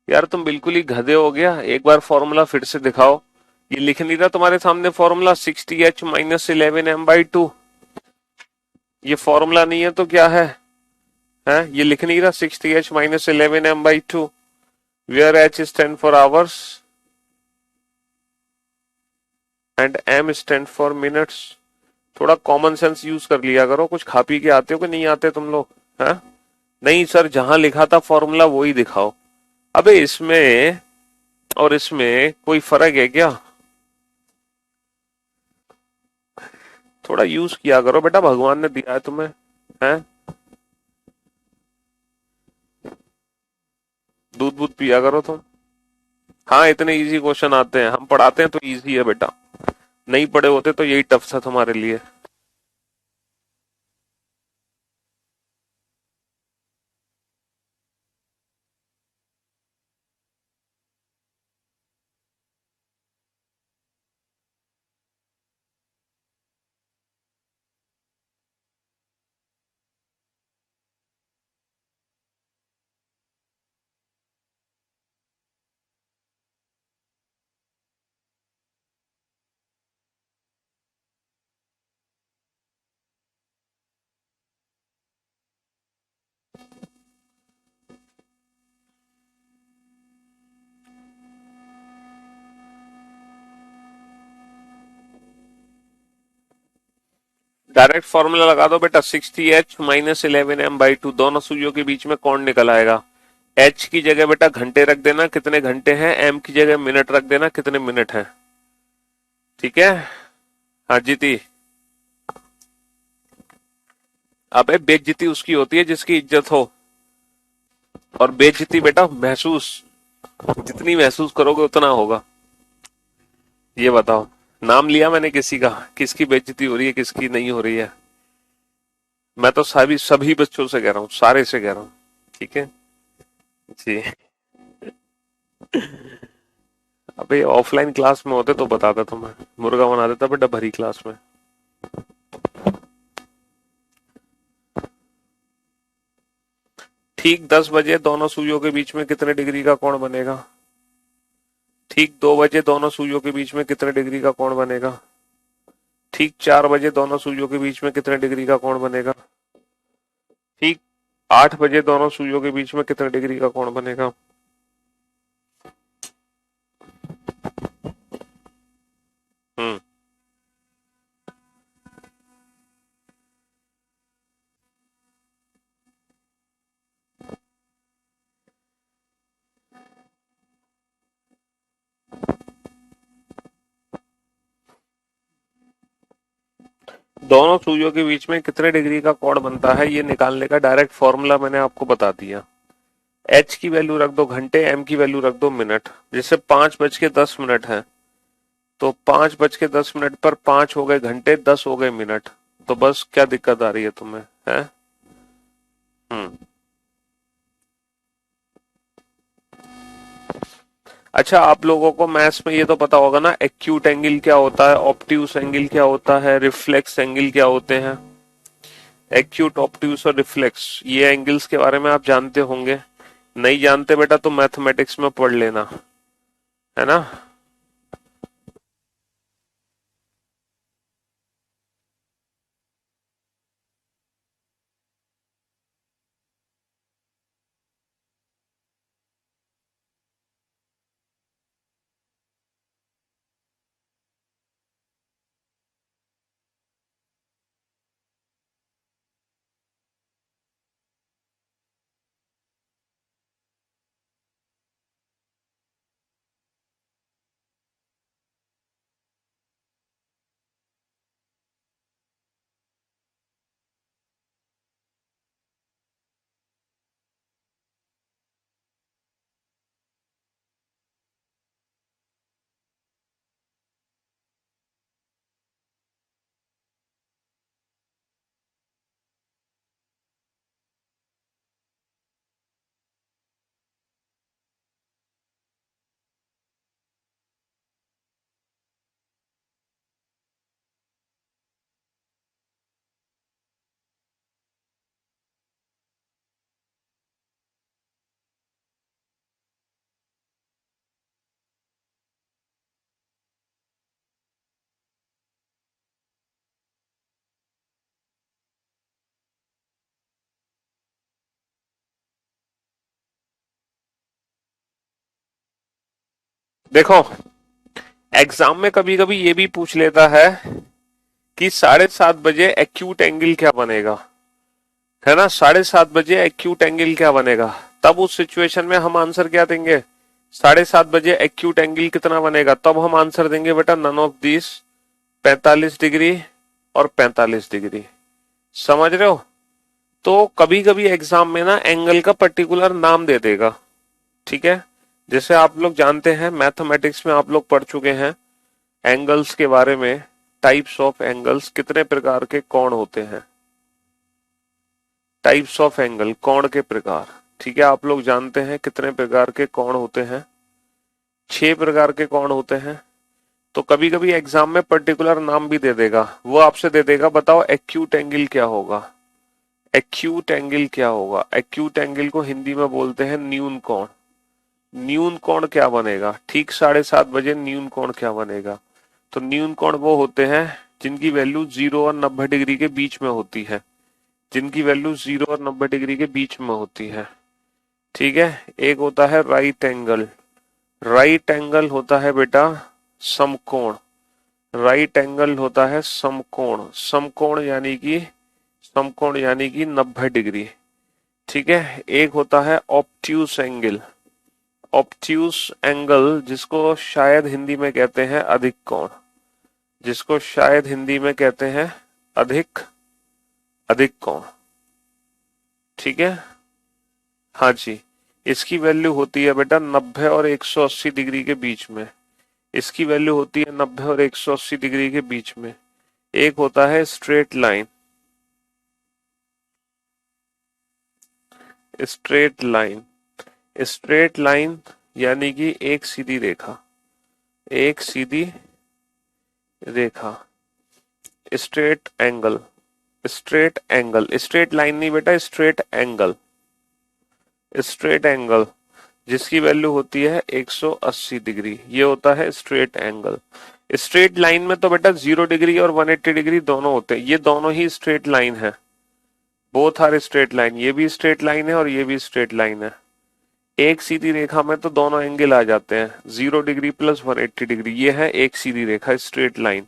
यार, तुम बिल्कुल ही गधे हो गया। एक बार फॉर्मूला फिर से दिखाओ। ये लिख नहीं रहा तुम्हारे सामने फॉर्मूला 60h-11/2? ये फॉर्मूला नहीं है तो क्या है? हैं? ये लिख नहीं रहा 60h-11m/2, where h stand for hours and m stand for minutes। थोड़ा कॉमन सेंस यूज कर लिया करो। कुछ खा पी के आते हो कि नहीं आते तुम लोग? हैं? नहीं सर, जहां लिखा था फॉर्मूला वही दिखाओ। अबे इसमें और इसमें कोई फर्क है क्या? थोड़ा यूज किया करो बेटा, भगवान ने दिया है तुम्हें। हैं? दूध दूध पिया करो तुम। हाँ, इतने इजी क्वेश्चन आते हैं, हम पढ़ाते हैं तो इजी है बेटा। नहीं पढ़े होते तो यही टफ था तुम्हारे लिए। डायरेक्ट फॉर्मूला लगा दो बेटा, 60h-11m/2, दोनों सुइयों के बीच में कौन निकल आएगा? h की जगह बेटा घंटे रख देना, कितने घंटे हैं, m की जगह मिनट रख देना, कितने मिनट हैं। ठीक है। हाँ जीती। अबे बेइज्जती उसकी होती है जिसकी इज्जत हो, और बेइज्जती बेटा महसूस, जितनी महसूस करोगे उतना होगा। ये बताओ, नाम लिया मैंने किसी का, किसकी बेइज्जती हो रही है किसकी नहीं हो रही है? मैं तो सभी सभी बच्चों से कह रहा हूँ, सारे से कह रहा हूँ। ठीक है जी। अबे ऑफलाइन क्लास में होते तो बताता तुम्हें, मुर्गा बना देता बेटा भरी क्लास में। ठीक 10 बजे दोनों सुइयों के बीच में कितने डिग्री का कोण बनेगा? ठीक 2 बजे दोनों सुइयों के बीच में कितने डिग्री का कोण बनेगा? ठीक 4 बजे दोनों सुइयों के बीच में कितने डिग्री का कोण बनेगा? ठीक 8 बजे दोनों सुइयों के बीच में कितने डिग्री का कोण बनेगा? हम्म। दोनों सुइयों के बीच में कितने डिग्री का कोण बनता है, ये निकालने का डायरेक्ट फॉर्मूला मैंने आपको बता दिया। h की वैल्यू रख दो घंटे, m की वैल्यू रख दो मिनट। जैसे 5:10 है तो 5:10 पर 5 हो गए घंटे, 10 हो गए मिनट। तो बस क्या दिक्कत आ रही है तुम्हें, है? हम्म। अच्छा, आप लोगों को मैथ्स में ये तो पता होगा ना, एक्यूट एंगल क्या होता है, ऑब्ट्यूस एंगल क्या होता है, रिफ्लेक्स एंगल क्या होते हैं। एक्यूट, ऑब्ट्यूस और रिफ्लेक्स, ये एंगल्स के बारे में आप जानते होंगे। नहीं जानते बेटा तो मैथमेटिक्स में पढ़ लेना, है ना। देखो, एग्जाम में कभी कभी ये भी पूछ लेता है कि 7:30 बजे एक्यूट एंगल क्या बनेगा, है ना। 7:30 बजे एक्यूट एंगल क्या बनेगा। तब उस सिचुएशन में हम आंसर क्या देंगे, 7:30 बजे एक्यूट एंगल कितना बनेगा, तब हम आंसर देंगे बेटा नन ऑफ दिस, 45 डिग्री और 45 डिग्री। समझ रहे हो। तो कभी कभी एग्जाम में ना एंगल का पर्टिकुलर नाम दे देगा, ठीक है। जैसे आप लोग जानते हैं, मैथमेटिक्स में आप लोग पढ़ चुके हैं एंगल्स के बारे में, टाइप्स ऑफ एंगल्स, कितने प्रकार के कोण होते हैं, टाइप्स ऑफ एंगल, कोण के प्रकार। ठीक है, आप लोग जानते हैं कितने प्रकार के कोण होते हैं, 6 प्रकार के कोण होते हैं। तो कभी कभी एग्जाम में पर्टिकुलर नाम भी दे देगा, वो आपसे दे देगा बताओ एक्यूट एंगल क्या होगा। एक्यूट एंगल क्या होगा, एक्यूट एंगल को हिंदी में बोलते हैं न्यून कोण। न्यून कोण क्या बनेगा, ठीक 7:30 बजे न्यून कोण क्या बनेगा। तो न्यून कोण वो होते हैं जिनकी वैल्यू 0 और 90 डिग्री के बीच में होती है, जिनकी वैल्यू 0 और 90 डिग्री के बीच में होती है। ठीक है, एक होता है राइट एंगल। राइट एंगल होता है बेटा समकोण। राइट एंगल होता है समकोण, समकोण यानी कि, समकोण यानी कि 90 डिग्री। ठीक है, एक होता है ऑब्ट्यूस एंगल। ऑब्ट्यूस एंगल जिसको शायद हिंदी में कहते हैं अधिक कोण, जिसको शायद हिंदी में कहते हैं अधिक, अधिक कोण। ठीक है, हाँ जी। इसकी वैल्यू होती है बेटा 90 और 180 डिग्री के बीच में। इसकी वैल्यू होती है 90 और 180 डिग्री के बीच में। एक होता है straight line, straight line, straight line यानी कि एक सीधी रेखा, एक सीधी रेखा। Straight angle, straight angle, straight line नहीं बेटा, स्ट्रेट एंगल, स्ट्रेट एंगल जिसकी वैल्यू होती है 180 डिग्री, ये होता है स्ट्रेट एंगल। स्ट्रेट लाइन में तो बेटा 0 डिग्री और 180 डिग्री दोनों होते हैं, ये दोनों ही स्ट्रेट लाइन है, बोथ आर स्ट्रेट लाइन। ये भी स्ट्रेट लाइन है और ये भी स्ट्रेट लाइन है। एक सीधी रेखा में तो दोनों एंगल आ जाते हैं, 0 डिग्री प्लस 180 डिग्री, ये है एक सीधी रेखा स्ट्रेट लाइन।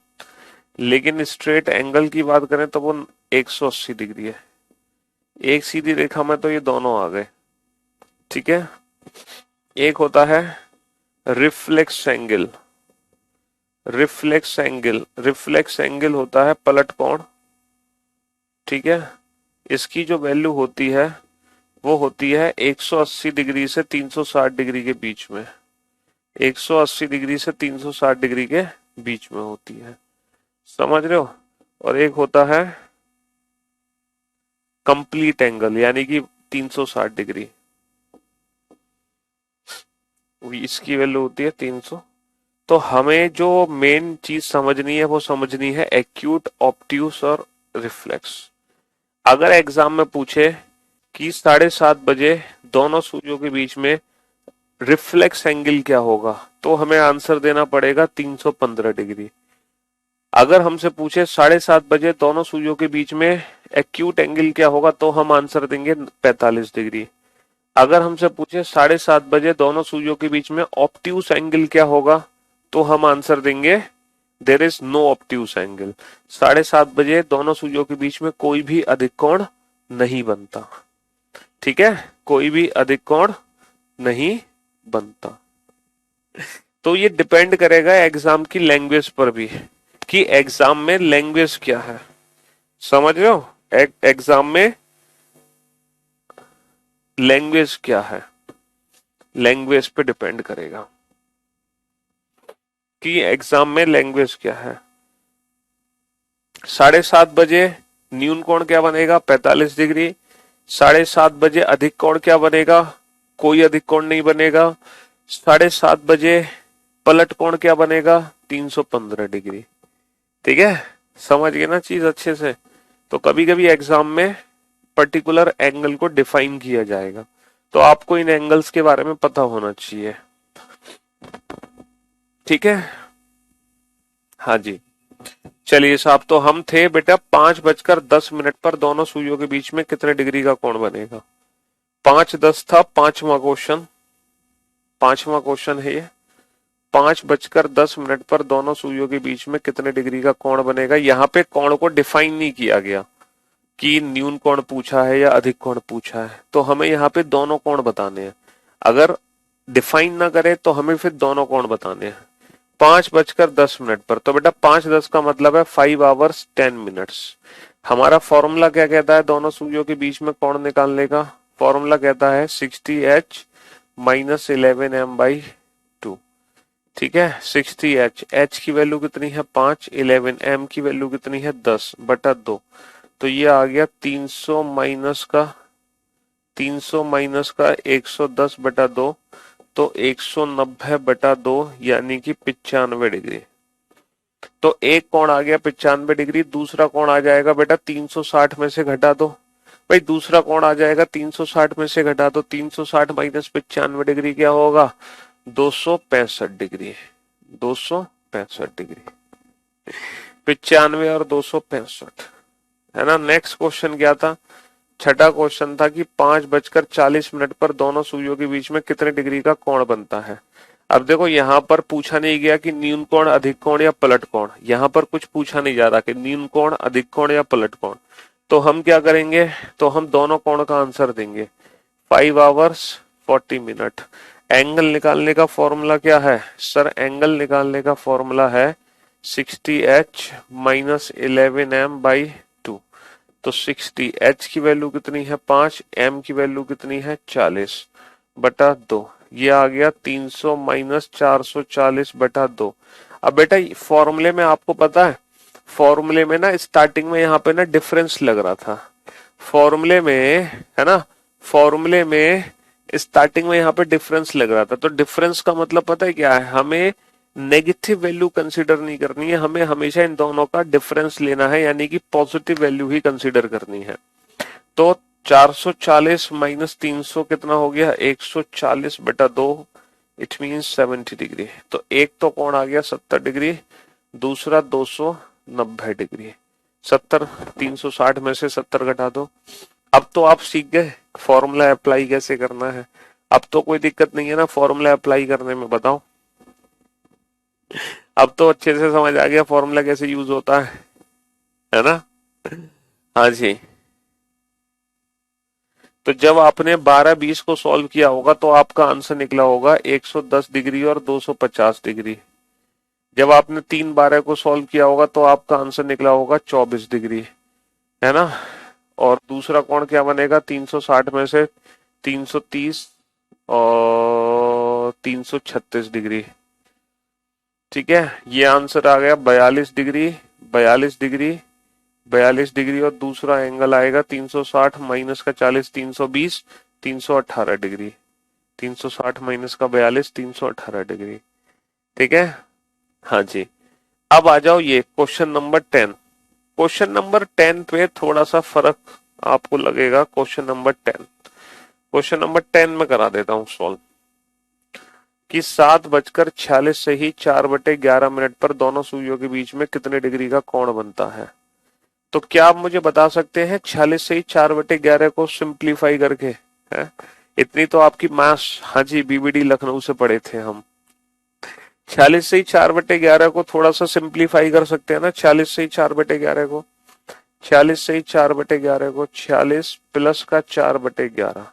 लेकिन स्ट्रेट एंगल की बात करें तो वो 180 डिग्री है। एक सीधी रेखा में तो ये दोनों आ गए। ठीक है, एक होता है reflex angle. Reflex angle, reflex angle होता है पलट कोण। ठीक है, इसकी जो वैल्यू होती है वो होती है 180 डिग्री से 360 डिग्री के बीच में, 180 डिग्री से 360 डिग्री के बीच में होती है, समझ रहे हो। और एक होता है कंप्लीट एंगल यानी कि 360 डिग्री, इसकी वैल्यू होती है 300। तो हमें जो मेन चीज समझनी है वो समझनी है एक्यूट, ऑब्ट्यूस और रिफ्लेक्स। अगर एग्जाम में पूछे कि 7:30 बजे दोनों सूर्यों के बीच में रिफ्लेक्स एंगल क्या होगा, तो हमें आंसर देना पड़ेगा 315 डिग्री। अगर हमसे पूछे 7:30 बजे दोनों सूर्यों के बीच में एक्यूट एंगल क्या होगा, तो हम आंसर देंगे 45 डिग्री। अगर हमसे पूछे 7:30 बजे दोनों सूर्यों के बीच में ऑब्ट्यूस एंगल क्या होगा, तो हम आंसर देंगे there is no obtuse angle. 7:30 बजे दोनों सूर्यों के बीच में कोई भी अधिक कोण नहीं बनता, ठीक है, कोई भी अधिक कोण नहीं बनता। तो ये डिपेंड करेगा एग्जाम की लैंग्वेज पर भी, कि एग्जाम में लैंग्वेज क्या है, समझ रहे हो। एग्जाम में लैंग्वेज क्या है, लैंग्वेज पे डिपेंड करेगा कि एग्जाम में लैंग्वेज क्या है। 7:30 बजे न्यून कोण क्या बनेगा, 45 डिग्री। 7:30 बजे अधिक कोण क्या बनेगा, कोई अधिक कोण नहीं बनेगा। 7:30 बजे पलट कोण क्या बनेगा, 315 डिग्री, ठीक है। समझ गए ना चीज अच्छे से। तो कभी कभी एग्जाम में पर्टिकुलर एंगल को डिफाइन किया जाएगा, तो आपको इन एंगल्स के बारे में पता होना चाहिए, ठीक है। हाँ जी, चलिए साहब, तो हम थे बेटा 5:10 पर दोनों सुइयों के बीच में कितने डिग्री का कोण बनेगा। 5:10 था पांचवा क्वेश्चन, पांचवा क्वेश्चन है ये। 5:10 पर दोनों सुइयों के बीच में कितने डिग्री का कोण बनेगा। यहाँ पे कोण को डिफाइन नहीं किया गया कि न्यून कोण पूछा है या अधिक कोण पूछा है, तो हमें यहाँ पे दोनों कोण बताने हैं। अगर डिफाइन ना करे तो हमें फिर दोनों कोण बताने हैं। 5:10 पर, तो बेटा 5:10 का मतलब है 5 hours 10 minutes। हमारा फॉर्मूला क्या कहता है दोनों सुइयों के बीच में कोण निकालने का, फॉर्मूला कहता है 60h - 11m/2, ठीक है। 60h, h की वैल्यू कितनी है 5, 11 m की वैल्यू कितनी है 10/2, तो ये आ गया 300 - 110/2, तो 190/2 यानी कि 95 डिग्री। तो एक कोण आ गया 95 डिग्री, दूसरा कोण आ जाएगा बेटा 360 में से घटा दो। भाई दूसरा कोण आ जाएगा 360 में से घटा दो, 360 - 95 डिग्री क्या होगा, 265 डिग्री, 265 डिग्री। 95 और 265, है ना। नेक्स्ट क्वेश्चन क्या था, छठा क्वेश्चन था कि 5:40 पर दोनों सुइयों के बीच में कितने डिग्री का कोण बनता है। अब देखो यहाँ पर पूछा नहीं गया कि न्यून कोण, अधिक कोण या पलट कोण, यहाँ पर कुछ पूछा नहीं जा रहा कि न्यून कोण, अधिक कोण या पलट कोण। तो हम क्या करेंगे, तो हम दोनों कोण का आंसर देंगे। 5 hours 40 minutes। एंगल निकालने का फॉर्मूला क्या है सर, एंगल निकालने का फॉर्मूला है 60h - 11m/2। तो 60h की वैल्यू कितनी है 5, m की वैल्यू कितनी है 40/2, ये आ गया 300 - 440/2। अब बेटा फॉर्मूले में आपको पता है, फॉर्मूले में ना स्टार्टिंग में यहाँ पे ना डिफरेंस लग रहा था फॉर्मूले में, है ना। फॉर्मूले में स्टार्टिंग में यहाँ पे डिफरेंस लग रहा था, तो डिफरेंस का मतलब पता है क्या है, हमें नेगेटिव वैल्यू कंसीडर नहीं करनी है, हमें हमेशा इन दोनों का डिफरेंस लेना है, यानी कि पॉजिटिव वैल्यू ही कंसीडर करनी है। तो 440 - 300 कितना हो गया 140/2, इट मींस 70 डिग्री। तो एक तो कोण आ गया 70 डिग्री, दूसरा 290 डिग्री। 70, 360 में से 70 घटा दो। अब तो आप सीख गए फॉर्मूला अप्लाई कैसे करना है, अब तो कोई दिक्कत नहीं है ना फॉर्मूला अप्लाई करने में, बताओ। अब तो अच्छे से समझ आ गया फॉर्मूला कैसे यूज होता है ना। हाँ जी। तो जब आपने 12-20 को सॉल्व किया होगा तो आपका आंसर निकला होगा 110 डिग्री और 250 डिग्री। जब आपने 3-12 को सॉल्व किया होगा तो आपका आंसर निकला होगा 24 डिग्री, है ना। और दूसरा कोण क्या बनेगा 360 में से 330 और 336 डिग्री। ठीक है, ये आंसर आ गया 42 डिग्री, 42 डिग्री, 42 डिग्री, और दूसरा एंगल आएगा 360 माइनस का 40, 320, 318 डिग्री। 360 माइनस का 42, 318 डिग्री। ठीक है, हाँ जी। अब आ जाओ ये क्वेश्चन नंबर 10। क्वेश्चन नंबर 10 पे थोड़ा सा फर्क आपको लगेगा। क्वेश्चन नंबर 10, क्वेश्चन नंबर 10 में करा देता हूं सॉल्व। कि 7:46 से ही 4/11 पर दोनों सुइयों के बीच में कितने डिग्री का कोण बनता है? तो क्या आप मुझे बता सकते हैं 46 से ही 4/11 को सिंप्लीफाई करके? है, इतनी तो आपकी मैथ्स, हाँ जी, बीबीडी लखनऊ से पढ़े थे हम। 46 से ही 4/11 को थोड़ा सा सिंप्लीफाई कर सकते हैं ना। 46 से ही 4/11 को, 46 से ही 4/11 को, 46 प्लस का 4/11।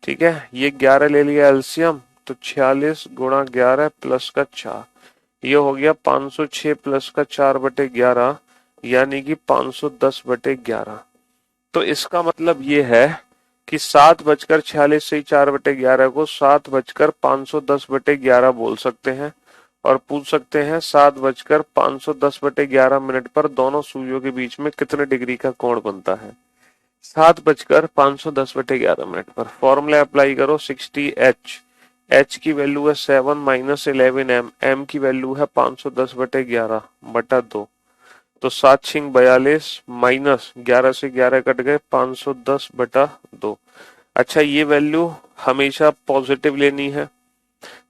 ठीक है, ये 11 ले लिया एलसीएम, तो 46 गुणा 11 प्लस का 4, ये हो गया 506 प्लस का 4/11, यानी कि 510/11। तो इसका मतलब ये है कि 7:46 से 4/11 को 7:510/11 बोल सकते हैं, और पूछ सकते हैं 7:510/11 पर दोनों सुइयों के बीच में कितने डिग्री का कोण बनता है? 7:510/11 पर फॉर्मूला अप्लाई करो। 60H, H की वैल्यू है 7 माइनस 11M, M की वैल्यू है 510/11/2। तो 7×42 माइनस 11 से 11 कट गए, 510/2। अच्छा, ये वैल्यू हमेशा पॉजिटिव लेनी है,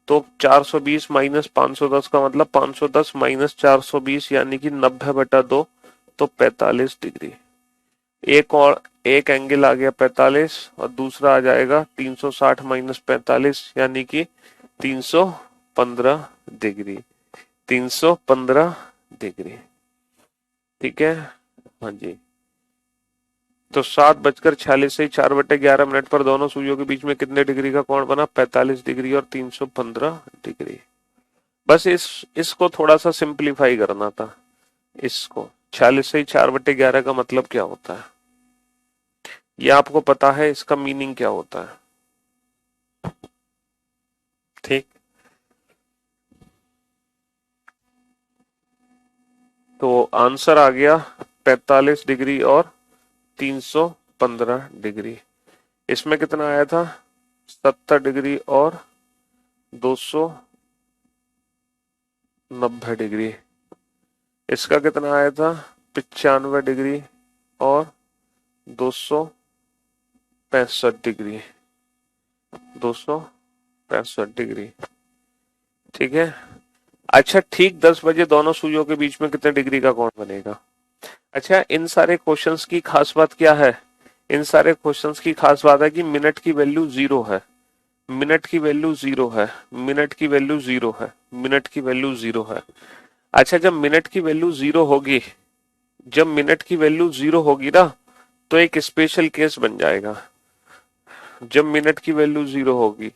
तो 420 माइनस 510 का मतलब 510 माइनस 420, यानी कि 90/2, तो 45 डिग्री। एक और एक एंगल आ गया 45, और दूसरा आ जाएगा 360 माइनस 45, यानी कि 315 डिग्री। 315 डिग्री। ठीक है, हाँ जी। तो 7:46 से 4/11 पर दोनों सुइयों के बीच में कितने डिग्री का कोण बना? 45 डिग्री और 315 डिग्री। बस इसको थोड़ा सा सिंप्लीफाई करना था। इसको 46 से 4/11 का मतलब क्या होता है, ये आपको पता है, इसका मीनिंग क्या होता है? ठीक, तो आंसर आ गया 45 डिग्री और 315 डिग्री। इसमें कितना आया था? 70 डिग्री और 290 डिग्री। इसका कितना आया था? 95 डिग्री और 265 डिग्री। 265 डिग्री। ठीक है, अच्छा ठीक 10 बजे दोनों सुइयों के बीच में कितने डिग्री का कोण बनेगा? अच्छा, इन सारे क्वेश्चंस की खास बात क्या है? इन सारे क्वेश्चंस की खास बात है कि मिनट की वैल्यू जीरो है, मिनट की वैल्यू जीरो है, मिनट की वैल्यू जीरो है, मिनट की वैल्यू जीरो है। अच्छा, जब मिनट की वैल्यू जीरो होगी, जब मिनट की वैल्यू जीरो होगी ना, तो एक स्पेशल केस बन जाएगा। जब मिनट की वैल्यू जीरो होगी,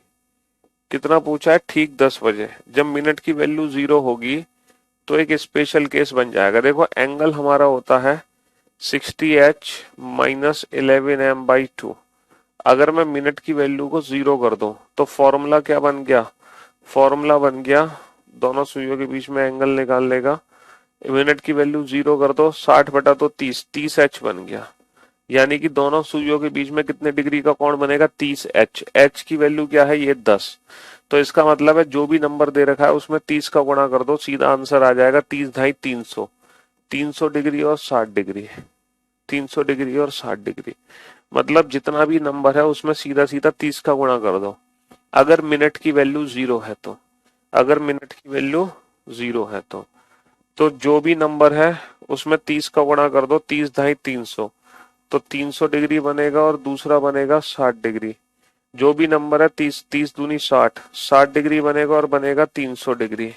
कितना पूछा है? ठीक 10 बजे। जब मिनट की वैल्यू जीरो होगी, तो एक स्पेशल केस बन जाएगा। देखो, एंगल हमारा होता है 60H माइनस 11M/2। अगर मैं मिनट की वैल्यू को जीरो कर दूं, तो फॉर्मूला क्या बन गया? फॉर्मूला बन गया, दोनों सुइयों के बीच में एंगल निकालने का। मिनट की वैल्यू जीरो कर दो, 60/30, 30H बन गया। यानी कि दोनों सुइयों के बीच में कितने डिग्री का कोण बनेगा? 30H। H की वैल्यू क्या है? ये 10। तो इसका मतलब है जो भी नंबर दे रखा है उसमें 30 का गुणा कर दो, सीधा आंसर आ जाएगा 30 ढाई 300। 300 डिग्री और 60 डिग्री। 300 डिग्री और 60 डिग्री। मतलब जितना भी नंबर है उसमें सीधा सीधा 30 का गुणा कर दो, अगर मिनट की वैल्यू जीरो है तो। अगर मिनट की वैल्यू जीरो है तो जो भी नंबर है उसमें 30 का गुणा कर दो, 30 ढाई 300, तो 300 डिग्री बनेगा, और दूसरा बनेगा 60 डिग्री। जो भी नंबर है 30, 30 दूनी 60, 60 डिग्री बनेगा, और बनेगा 300 डिग्री।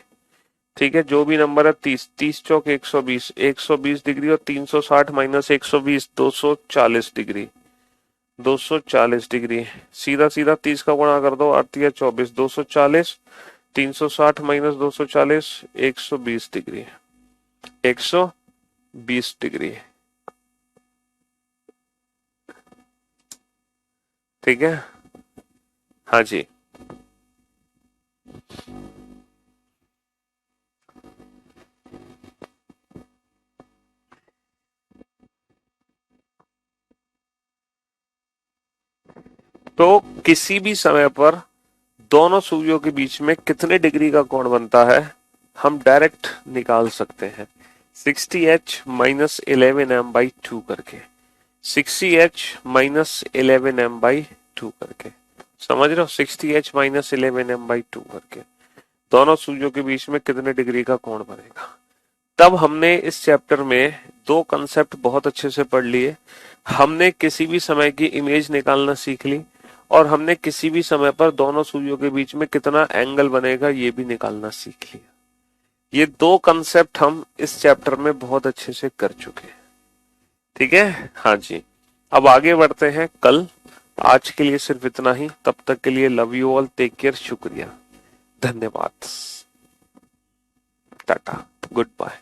ठीक है, जो भी नंबर है 30, 30 चौक 120, 120 डिग्री, और 360 माइनस 120, 240 डिग्री। 240 डिग्री। सीधा सीधा 30 का गुणा कर दो, आती है 24, 240, 360 माइनस 240, 120 डिग्री। 120 डिग्री। ठीक है, हाँ जी। तो किसी भी समय पर दोनों सुइयों के बीच में कितने डिग्री का कोण बनता है हम डायरेक्ट निकाल सकते हैं 60h माइनस 11m बाई 2 करके 60h माइनस 11m बाई 2 करके समझ रहे हो 60h माइनस 11m बाई 2 करके दोनों सुइयों के बीच में कितने डिग्री का कोण बनेगा। तब हमने इस चैप्टर में दो कंसेप्ट बहुत अच्छे से पढ़ लिए। हमने किसी भी समय की इमेज निकालना सीख ली और हमने किसी भी समय पर दोनों सुइयों के बीच में कितना एंगल बनेगा ये भी निकालना सीख लिया। ये दो कंसेप्ट हम इस चैप्टर में बहुत अच्छे से कर चुके हैं। ठीक है, हाँ जी। अब आगे बढ़ते हैं कल। आज के लिए सिर्फ इतना ही। तब तक के लिए love you all, take care, शुक्रिया, धन्यवाद, टाटा, गुड बाय।